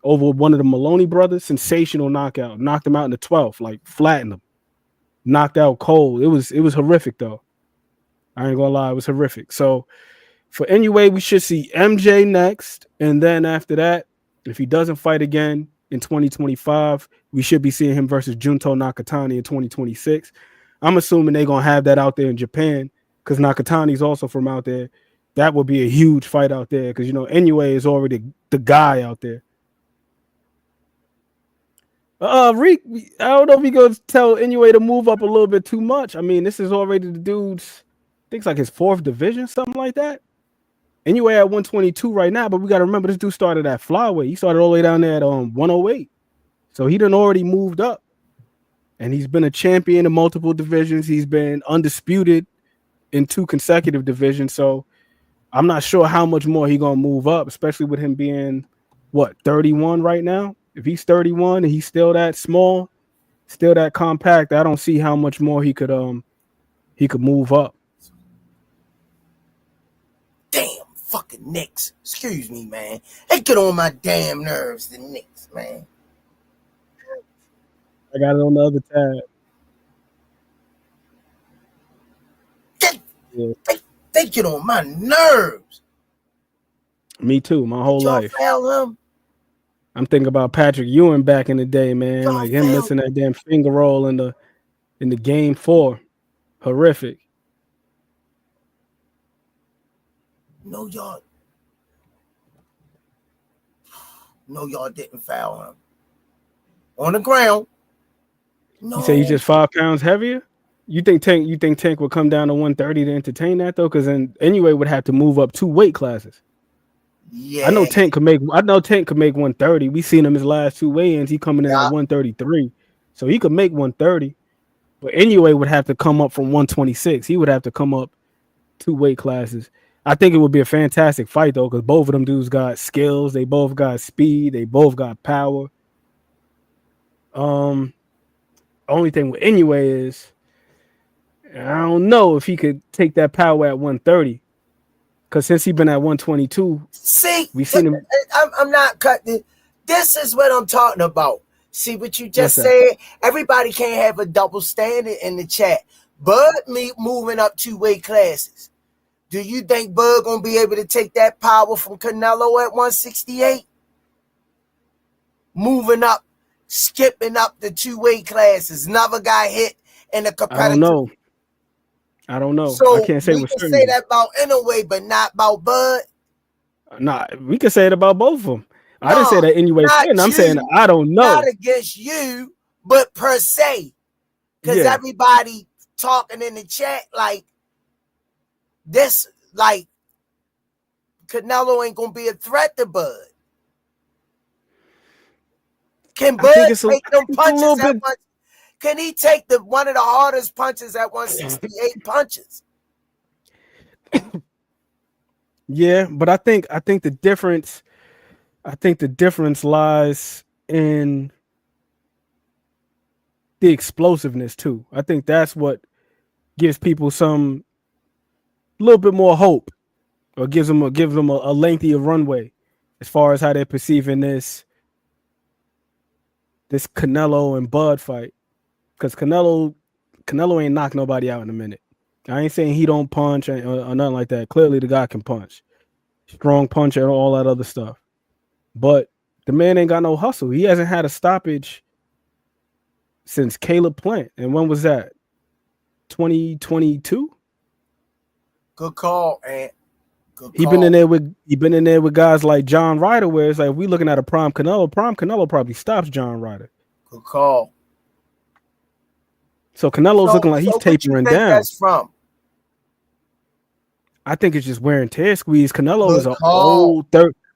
over one of the Maloney brothers. Sensational knockout. Knocked him out in the 12th, like flattened him. Knocked out cold. It was horrific though. I ain't gonna lie, it was horrific. So for Inoue, we should see MJ next, and then after that, if he doesn't fight again in 2025, we should be seeing him versus Junto Nakatani in 2026. I'm assuming they're gonna have that out there in Japan because Nakatani's also from out there. That would be a huge fight out there because you know Inoue is already the guy out there. Reek, I don't know if he gonna tell Inoue to move up a little bit too much. I mean, this is already the dude's, I think it's like his 4th division, something like that. Inoue at 122 right now, but we got to remember this dude started at flyweight. He started all the way down there at 108. So he done already moved up. And he's been a champion in multiple divisions. He's been undisputed in 2 consecutive divisions. So I'm not sure how much more he going to move up, especially with him being, 31 right now? If he's 31 and he's still that small, still that compact, I don't see how much more he could move up. Damn. Fucking Knicks. Excuse me, man. They get on my damn nerves, the Knicks, man. I got it on the other tab. They get on my nerves. Me too, my whole life. Foul him? I'm thinking about Patrick Ewing back in the day, man. Like him missing that damn finger roll in the game 4. Horrific. No, y'all didn't foul him. On the ground. No. You say he's just 5 pounds heavier? You think Tank would come down to 130 to entertain that though? Because then Inoue would have to move up 2 weight classes. Yeah. I know Tank could make 130. We seen him his last 2 weigh-ins. He coming in at 133. So he could make 130. But Inoue would have to come up from 126. He would have to come up 2 weight classes. I think it would be a fantastic fight though, because both of them dudes got skills. They both got speed. They both got power. Only thing with Inoue is I don't know if he could take that power at 130. Because since he's been at 122, we've seen him. I'm not cutting. This is what I'm talking about. See what you just said? Everybody can't have a double standard in the chat. Bud moving up 2 weight classes. Do you think Bud gonna be able to take that power from Canelo at 168? Moving up, skipping up the 2 weight classes. Never got hit in the competitive. I don't know. So I can't say we can say that about Inoue, but not about Bud. Nah, we can say it about both of them. I didn't say that Inoue. I'm saying I don't know. Not against you, but per se, because everybody talking in the chat like this, like Canelo ain't gonna be a threat to Bud. Can Bud take them punches at once? Can he take one of the hardest punches at 168 punches? Yeah, but I think the difference lies in the explosiveness too. I think that's what gives people some little bit more hope, or gives them a lengthier runway as far as how they're perceiving this Canelo and Bud fight. Because Canelo ain't knocked nobody out in a minute. I ain't saying he don't punch or nothing like that. Clearly, the guy can punch. Strong punch and all that other stuff. But the man ain't got no hustle. He hasn't had a stoppage since Caleb Plant. And when was that? 2022? Good call, Ant. He been in there with guys like John Ryder, where it's like, if we looking at a prime Canelo probably stops John Ryder. Good call. So Canelo's looking like he's tapering down. That's from? I think it's just wear and tear squeeze. Canelo is an old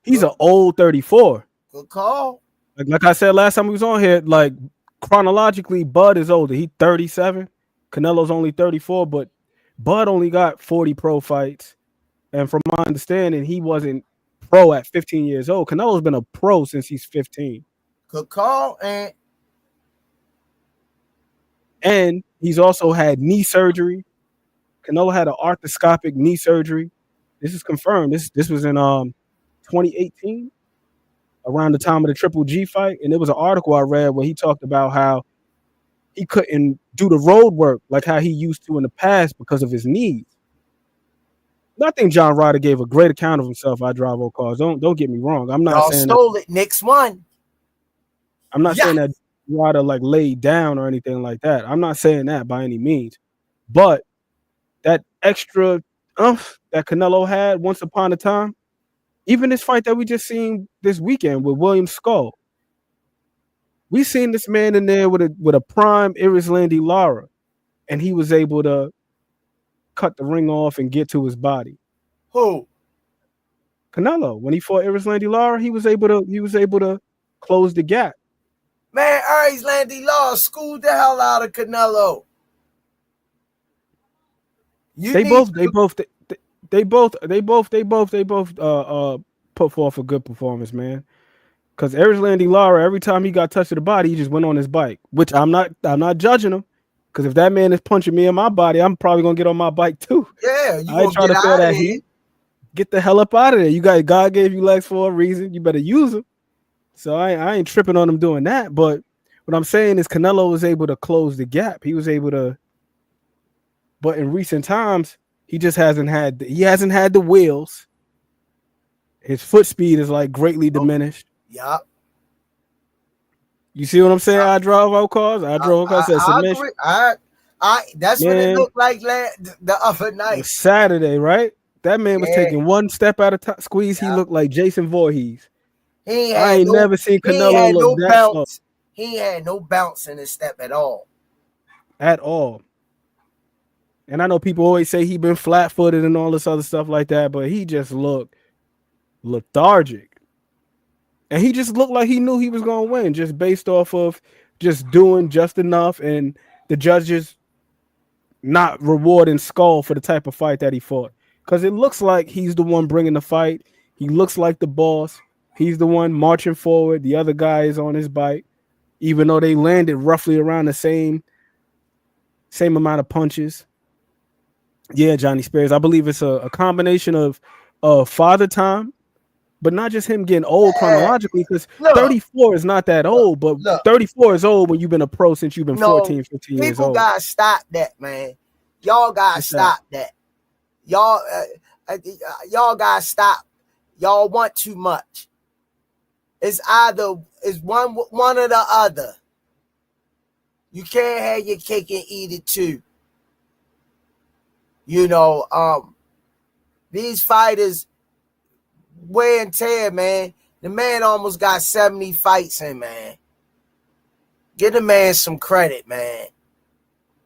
he's an old 34. Good call. Like I said last time we was on here, like chronologically, Bud is older. He 37. Canelo's only 34, but Bud only got 40 pro fights. And from my understanding, he wasn't pro at 15 years old. Canelo's been a pro since he's 15. Good call, Ant. And he's also had knee surgery. Canelo had an arthroscopic knee surgery. This is confirmed. This was in 2018, around the time of the Triple G fight. And there was an article I read where he talked about how he couldn't do the road work like how he used to in the past because of his knees. I think John Ryder gave a great account of himself. I drive old cars. Don't get me wrong. I'm not saying stole it. Knicks won. I'm not saying that Ryder like laid down or anything like that. I'm not saying that by any means, but that extra that Canelo had once upon a time, even this fight that we just seen this weekend with William Skull, we seen this man in there with a prime Iris-Landy Lara, and he was able to cut the ring off and get to his body. Who? Canelo. When he fought Iris-Landy Lara, he was able to close the gap. Man, Iris-Landy Lara schooled the hell out of Canelo. They both put forth a good performance, man. Because Iris-Landy Lara, every time he got touched to the body, he just went on his bike. Which I'm not judging him. Because if that man is punching me in my body, I'm probably gonna get on my bike too. Yeah, I ain't trying to feel that heat. get the hell up out of there. You got God gave you legs for a reason. You better use them. So I ain't tripping on him doing that. But what I'm saying is Canelo was able to close the gap. He was able to, but in recent times, he hasn't had the wheels. His foot speed is like greatly diminished. Yup. You see what I'm saying? I drove out cars. I drove cars at submission. That's what it looked like the other night. Saturday, right? That man was taking one step at a time. Squeeze. He looked like Jason Voorhees. I ain't never seen Canelo look that slow. He had no bounce in his step at all. At all. And I know people always say he been flat-footed and all this other stuff like that, but he just looked lethargic. And he just looked like he knew he was going to win just based off of just doing just enough and the judges not rewarding Skull for the type of fight that he fought. Because it looks like he's the one bringing the fight. He looks like the boss. He's the one marching forward. The other guy is on his bike, even though they landed roughly around the same amount of punches. Yeah, Johnny Spears. I believe it's a combination of father time, but not just him getting old chronologically, because 34 is not that old, but 34 is old when you've been a pro since you've been 14, 15 years old. People got to stop that, man. Y'all got to stop that. Y'all got to stop. Y'all want too much. It's one or the other. You can't have your cake and eat it too. You know, these fighters wear and tear, man. The man almost got 70 fights in, man. Give the man some credit, man.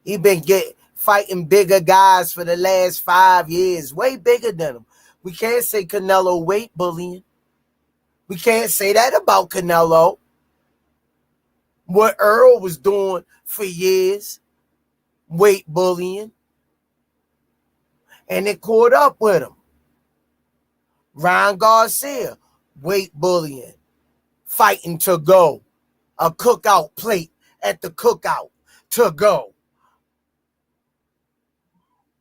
He been fighting bigger guys for the last 5 years, way bigger than him. We can't say Canelo weight bullying. We can't say that about Canelo. What Earl was doing for years, weight bullying. And it caught up with him. Ryan Garcia, weight bullying, fighting to go. A cookout plate at the cookout to go.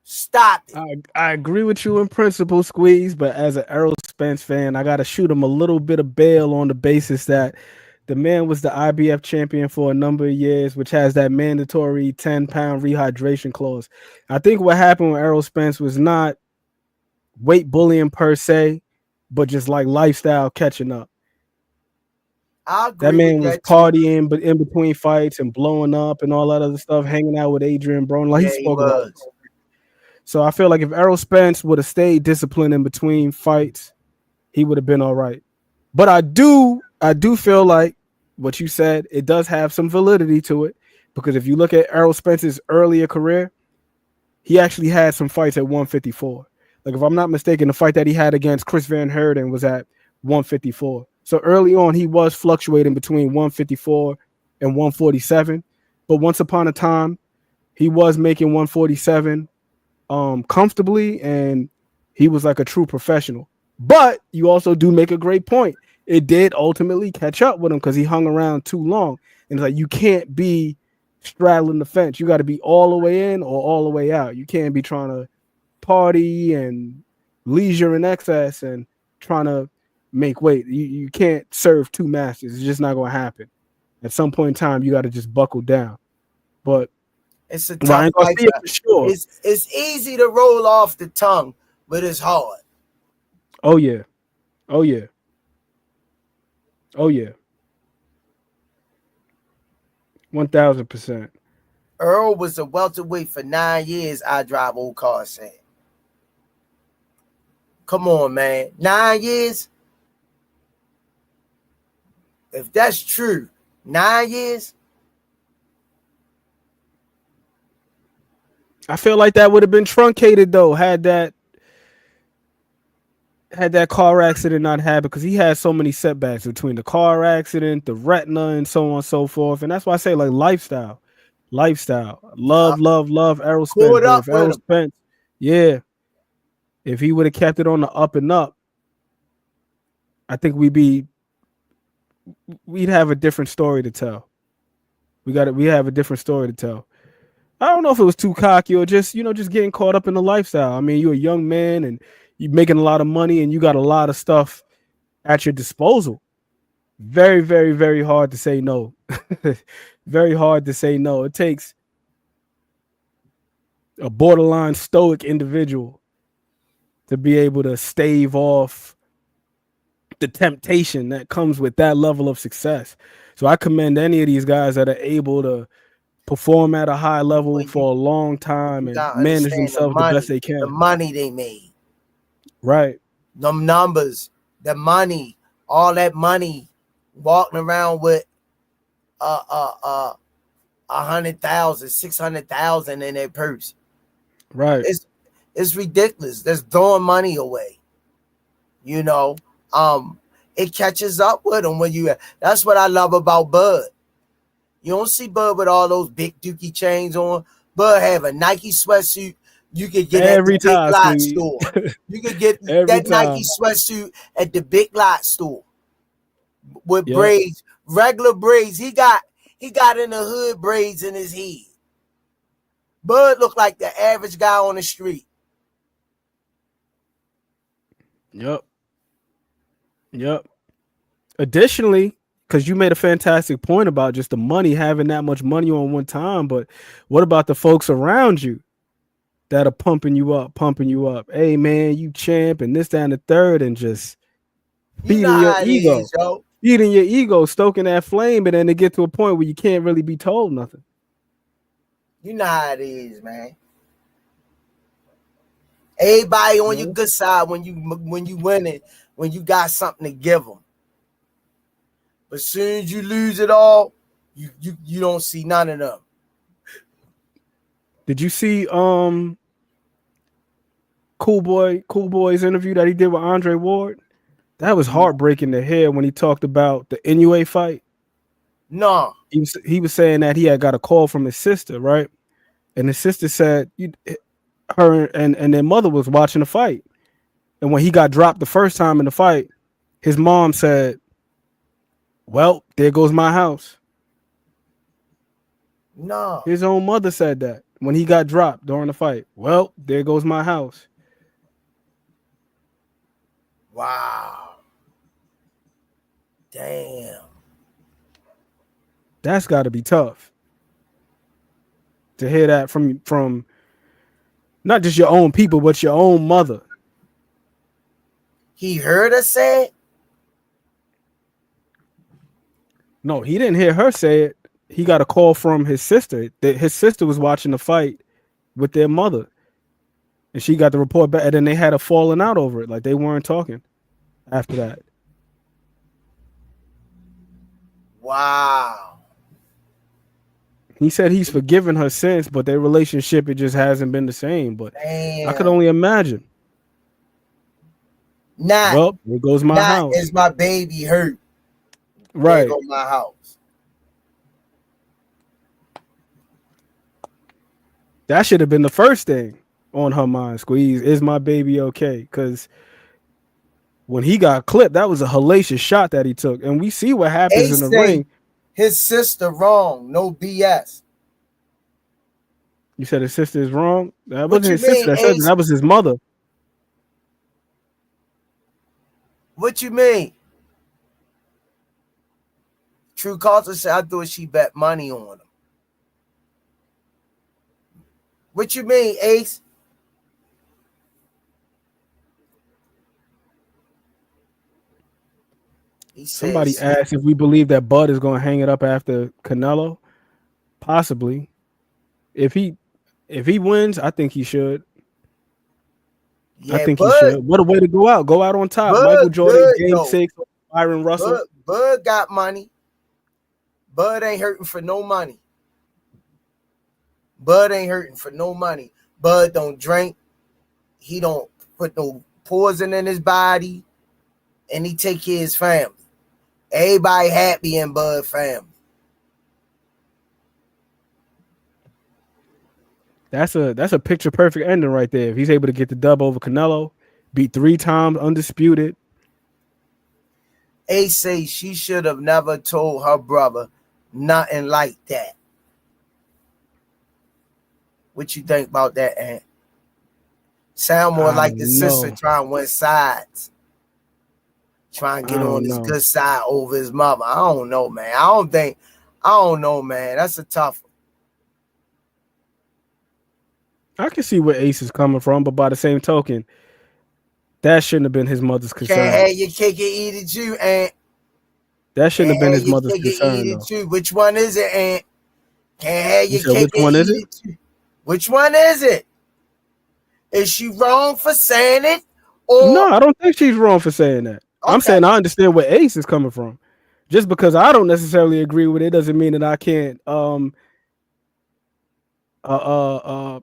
Stop it. I agree with you in principle, Squeeze, but as an Errol Spence fan, I got to shoot him a little bit of bail on the basis that the man was the IBF champion for a number of years, which has that mandatory 10-pound rehydration clause. I think what happened with Errol Spence was not weight bullying per se, but just like lifestyle catching up. That man was partying, but in between fights and blowing up and all that other stuff, hanging out with Adrian Broner. Like he spoke about. So I feel like if Errol Spence would have stayed disciplined in between fights, he would have been all right. But I do feel like what you said, it does have some validity to it, because if you look at Errol Spence's earlier career, he actually had some fights at 154. Like if I'm not mistaken, the fight that he had against Chris Van Heerden was at 154. So early on, he was fluctuating between 154 and 147. But once upon a time, he was making 147 comfortably, and he was like a true professional. But you also do make a great point. It did ultimately catch up with him because he hung around too long. And it's like you can't be straddling the fence. You got to be all the way in or all the way out. You can't be trying to party and leisure in excess and trying to make weight. You can't serve two masters. It's just not going to happen. At some point in time, you got to just buckle down. But it's a tough fight. For sure. It's easy to roll off the tongue, but it's hard. Oh yeah. Oh yeah. Oh yeah. 1000%. Earl was a welterweight for 9 years. I drive old cars saying. Come on, man. 9 years? If that's true, 9 years? I feel like that would have been truncated though, had that car accident not happened, because he had so many setbacks between the car accident, the retina, and so on and so forth. And that's why I say like lifestyle. Love Errol Spence. If Errol Spence, yeah. If he would have kept it on the up and up, I think we'd have a different story to tell. We have a different story to tell. I don't know if it was too cocky or just getting caught up in the lifestyle. I mean, you're a young man and you're making a lot of money and you got a lot of stuff at your disposal. Very, very, very hard to say no. Very hard to say no. It takes a borderline stoic individual to be able to stave off the temptation that comes with that level of success. So I commend any of these guys that are able to perform at a high level for a long time and manage themselves the best they can. The money they made. Right. Them numbers, the money, all that money, walking around with 100,000, 600,000 in their purse. Right. It's ridiculous. That's throwing money away. You know, it catches up with them when you. That's what I love about Bud. You don't see Bud with all those big dookie chains on. Bud have a Nike sweatsuit. You could get every at the time, Big Lot store. You could get that Nike sweatsuit at the Big Lot store with braids, regular braids. He got in the hood braids in his head. Bud looked like the average guy on the street. Yep. Additionally, because you made a fantastic point about just the money, having that much money on one time, but what about the folks around you that are pumping you up? Hey man, you champ and this, that, and the third, and just feeding your ego, stoking that flame, and then they get to a point where you can't really be told nothing. You know how it is, man. Everybody on your good side when you winning, when you got something to give them. But as soon as you lose it all, you don't see none of them. Did you see Cool Boy's interview that he did with Andre Ward? That was heartbreaking to hear when he talked about the Inoue fight. No. He was saying that he had got a call from his sister, right? And his sister said her and their mother was watching the fight. And when he got dropped the first time in the fight, his mom said, well, there goes my house. No. His own mother said that when he got dropped during the fight. Well, there goes my house. Wow. Damn. That's got to be tough to hear that from not just your own people, but your own mother. He heard her say it? No, he didn't hear her say it. He got a call from his sister. His sister was watching the fight with their mother. And she got the report back, and then they had a falling out over it. Like they weren't talking after that. Wow. He said he's forgiven her since, but their relationship, it just hasn't been the same. But damn. I could only imagine. Well, there goes my house. Is my baby hurt? Right. There goes my house. That should have been the first thing on her mind. Squeeze, is my baby okay? Because when he got clipped, that was a hellacious shot that he took. And we see what happens in the ring. His sister wrong. No BS. You said his sister is wrong? That wasn't his sister that said that. That was his mother. What you mean? True Culture said, I thought she bet money on him. What you mean, Ace? Somebody asked if we believe that Bud is going to hang it up after Canelo. Possibly. If he wins, I think he should. Yeah, I think he should. What a way to go out. Go out on top. Michael Jordan, Game 6, Byron Russell. Bud got money. Bud ain't hurting for no money. Bud ain't hurting for no money. Bud don't drink. He don't put no poison in his body. And he take care of his family. Everybody happy in Bud family. That's a picture perfect ending right there. If he's able to get the dub over Canelo, beat 3 times, undisputed. Ace say she should have never told her brother nothing like that. What you think about that, Aunt? Sound more I like the don't sister know. trying to win sides. Trying to I get on don't his know. good side over his mother. I don't know, man. I don't know, man. That's a tough one. I can see where Ace is coming from, but by the same token, that shouldn't have been his mother's Can't concern. have your cake and eat it too, Aunt. That shouldn't Can't have been have his your mother's cake and eat concern, it though. too. Which one is it, Aunt? Can't have You your said, which cake and one is eat it? it too. Which one is it? Is she wrong for saying it? No, Or I don't think she's wrong for saying that. I'm okay, saying I understand where Ace is coming from. Just because I don't necessarily agree with it doesn't mean that I can't uh uh uh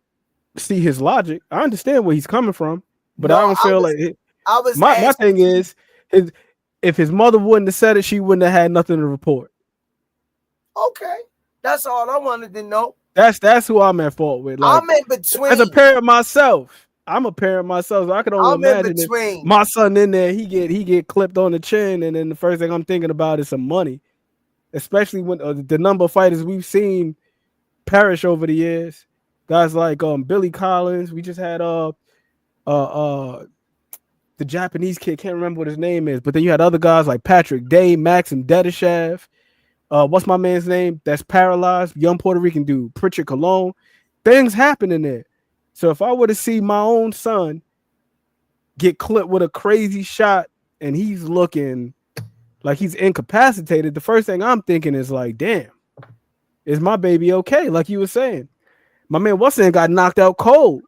see his logic. I understand where he's coming from, but no, I don't feel like I was my thing asking you. is his, if his mother wouldn't have said it, she wouldn't have had nothing to report. Okay, that's all I wanted to know. That's who I'm at fault with. Like I'm in as a between. parent myself, I'm a parent myself, so I can only I'm in imagine if between. my son in there, he get clipped on the chin, and then the first thing I'm thinking about is some money, especially when the number of fighters we've seen perish over the years. Guys like Billy Collins. We just had uh the Japanese kid, can't remember what his name is, but then you had other guys like Patrick Day, Maxim Dedishev. What's my man's name? That's paralyzed, young Puerto Rican dude, Pritchard Cologne. Things happen in there. So if I were to see my own son get clipped with a crazy shot and he's looking like he's incapacitated, the first thing I'm thinking is like, damn, is my baby okay? Like you were saying, my man Watson got knocked out cold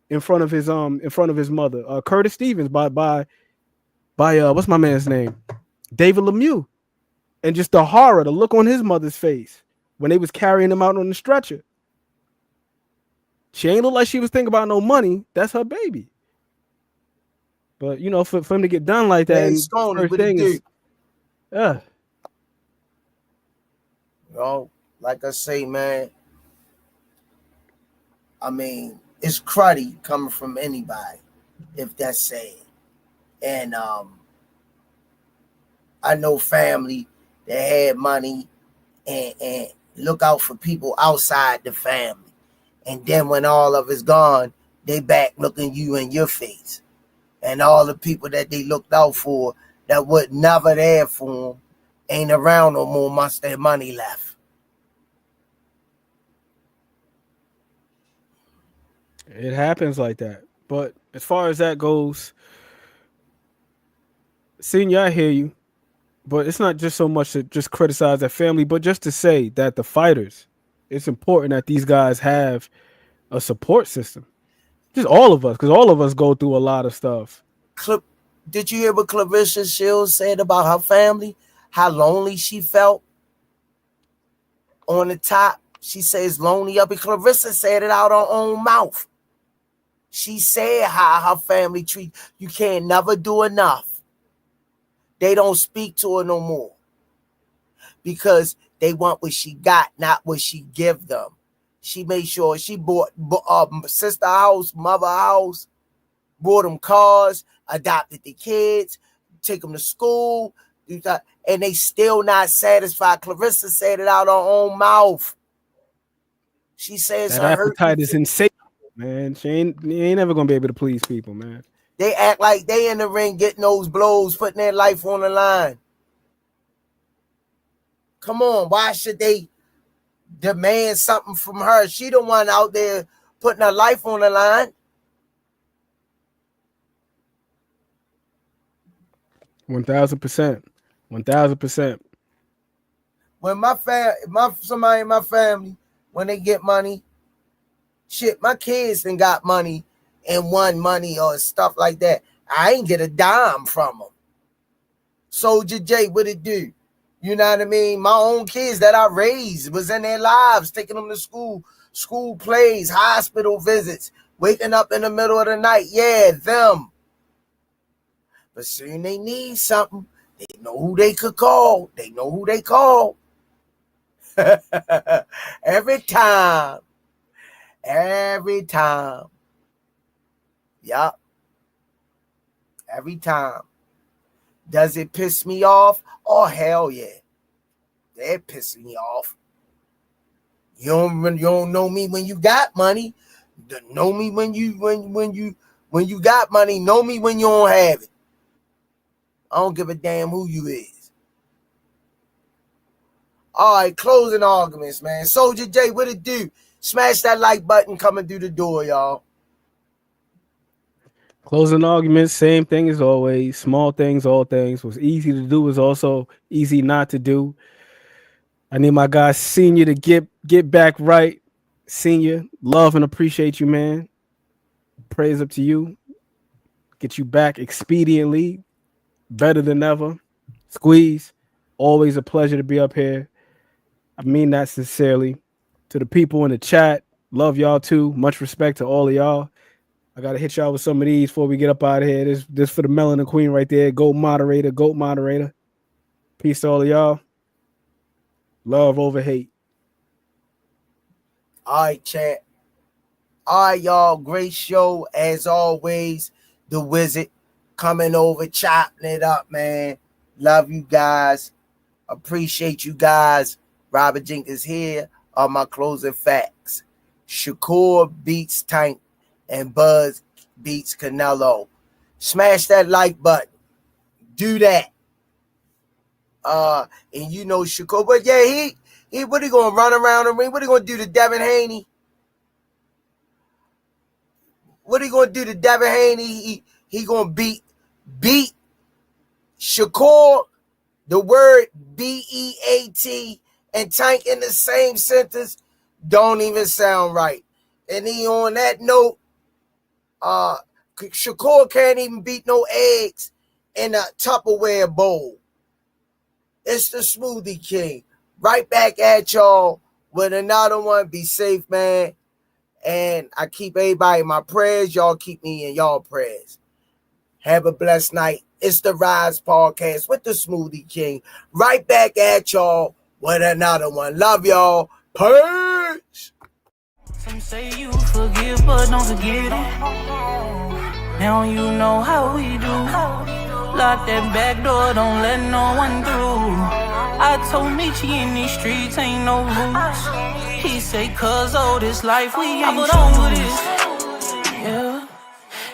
in front of his mother, Curtis Stevens by what's my man's name, David Lemieux, and just the horror, the look on his mother's face when they was carrying him out on the stretcher. She ain't look like she was thinking about no money. That's her baby. But you know, for him to get done like that, Hey, and the Sconey, first what it thing do? is, uh, Like I say, man. I mean, it's cruddy coming from anybody, if that's sad. And I know family that had money and look out for people outside the family. And then when all of it's gone, they back looking you in your face. And all the people that they looked out for that would never there for them ain't around no more once their money left. it happens like that. But as far as that goes, Senior, I hear you. But it's not just so much to just criticize that family, but just to say that the fighters, it's important that these guys have a support system. Just all of us, because all of us go through a lot of stuff. Did you hear what Clarissa Shields said about her family? How lonely she felt on the top? She says lonely up, and Clarissa said it out her own mouth. She said how her family treat you. Can't never do enough. They don't speak to her no more because they want what she got, not what she give them. She made sure she bought sister house, mother house, bought them cars, adopted the kids, take them to school, and they still not satisfied. Clarissa said it out her own mouth. She says That her hurt. appetite is insatiable, man. You ain't never gonna be able to please people, man. They act like they in the ring getting those blows, putting their life on the line. Come on, why should they demand something from her? She the one out there putting her life on the line. 1,000%. 1,000%. When somebody in my family, when they get money, shit, my kids done got money and won money or stuff like that. I ain't get a dime from them. Soldier J, what it do? You know what I mean? My own kids that I raised was in their lives, taking them to school plays, hospital visits, waking up in the middle of the night. Yeah, them. But soon they need something. They know who they could call. They know who they call. Every time. Yup. Every time. Does it piss me off? Oh, hell yeah. They're pissing me off. You don't know me when you got money. Know me when you When you got money, know me when you don't have it. I don't give a damn who you is. All right, closing arguments, man. Soldier J, what it do? Smash that like button coming through the door, y'all. Closing arguments, same thing as always. Small things, all things. What's easy to do is also easy not to do. I need my guy Senior to get back right. Senior, love and appreciate you, man. Praise up to you. Get you back expediently. Better than ever. Squeeze. Always a pleasure to be up here. I mean that sincerely. To the people in the chat, love y'all too. Much respect to all of y'all. I gotta hit y'all with some of these before we get up out of here. This for the Melanin Queen right there. GOAT moderator. Peace to all of y'all. Love over hate. All right, chat. All right, y'all. Great show as always. The Wizard coming over, chopping it up, man. Love you guys. Appreciate you guys. Robert Jenkins here on my closing facts. Shakur beats Tank and Buzz beats Canelo. Smash that like button. Do that. And you know Shakur, but yeah, he what he gonna run around the ring? What he gonna do to Devin Haney? What he gonna do to Devin Haney? He gonna beat Shakur, the word B-E-A-T and Tank in the same sentence don't even sound right. And he on that note, Shakur can't even beat no eggs in a Tupperware bowl. It's the Smoothie King. Right back at y'all with another one. Be safe, man. And I keep everybody in my prayers. Y'all keep me in y'all prayers. Have a blessed night. It's the Rize Podcast with the Smoothie King. Right back at y'all with another one. Love y'all. Peace. Some say you forgive, but don't forget it. Now you know how we do. Lock that back door, don't let no one through. I told Michi in these streets ain't no rules. He say, cuz all this life we ain't over this. Yeah.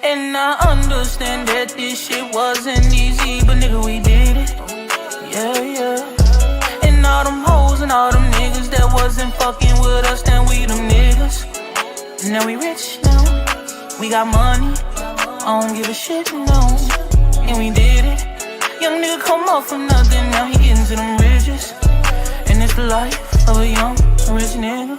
And I understand that this shit wasn't easy, but nigga, we did it. Yeah. And all them hoes and all them niggas that wasn't fucking with us, then we them niggas. Now we rich now. We got money. I don't give a shit, no. And we did it. Young nigga come up from nothing, now he getting to them riches. And it's the life of a young rich nigga.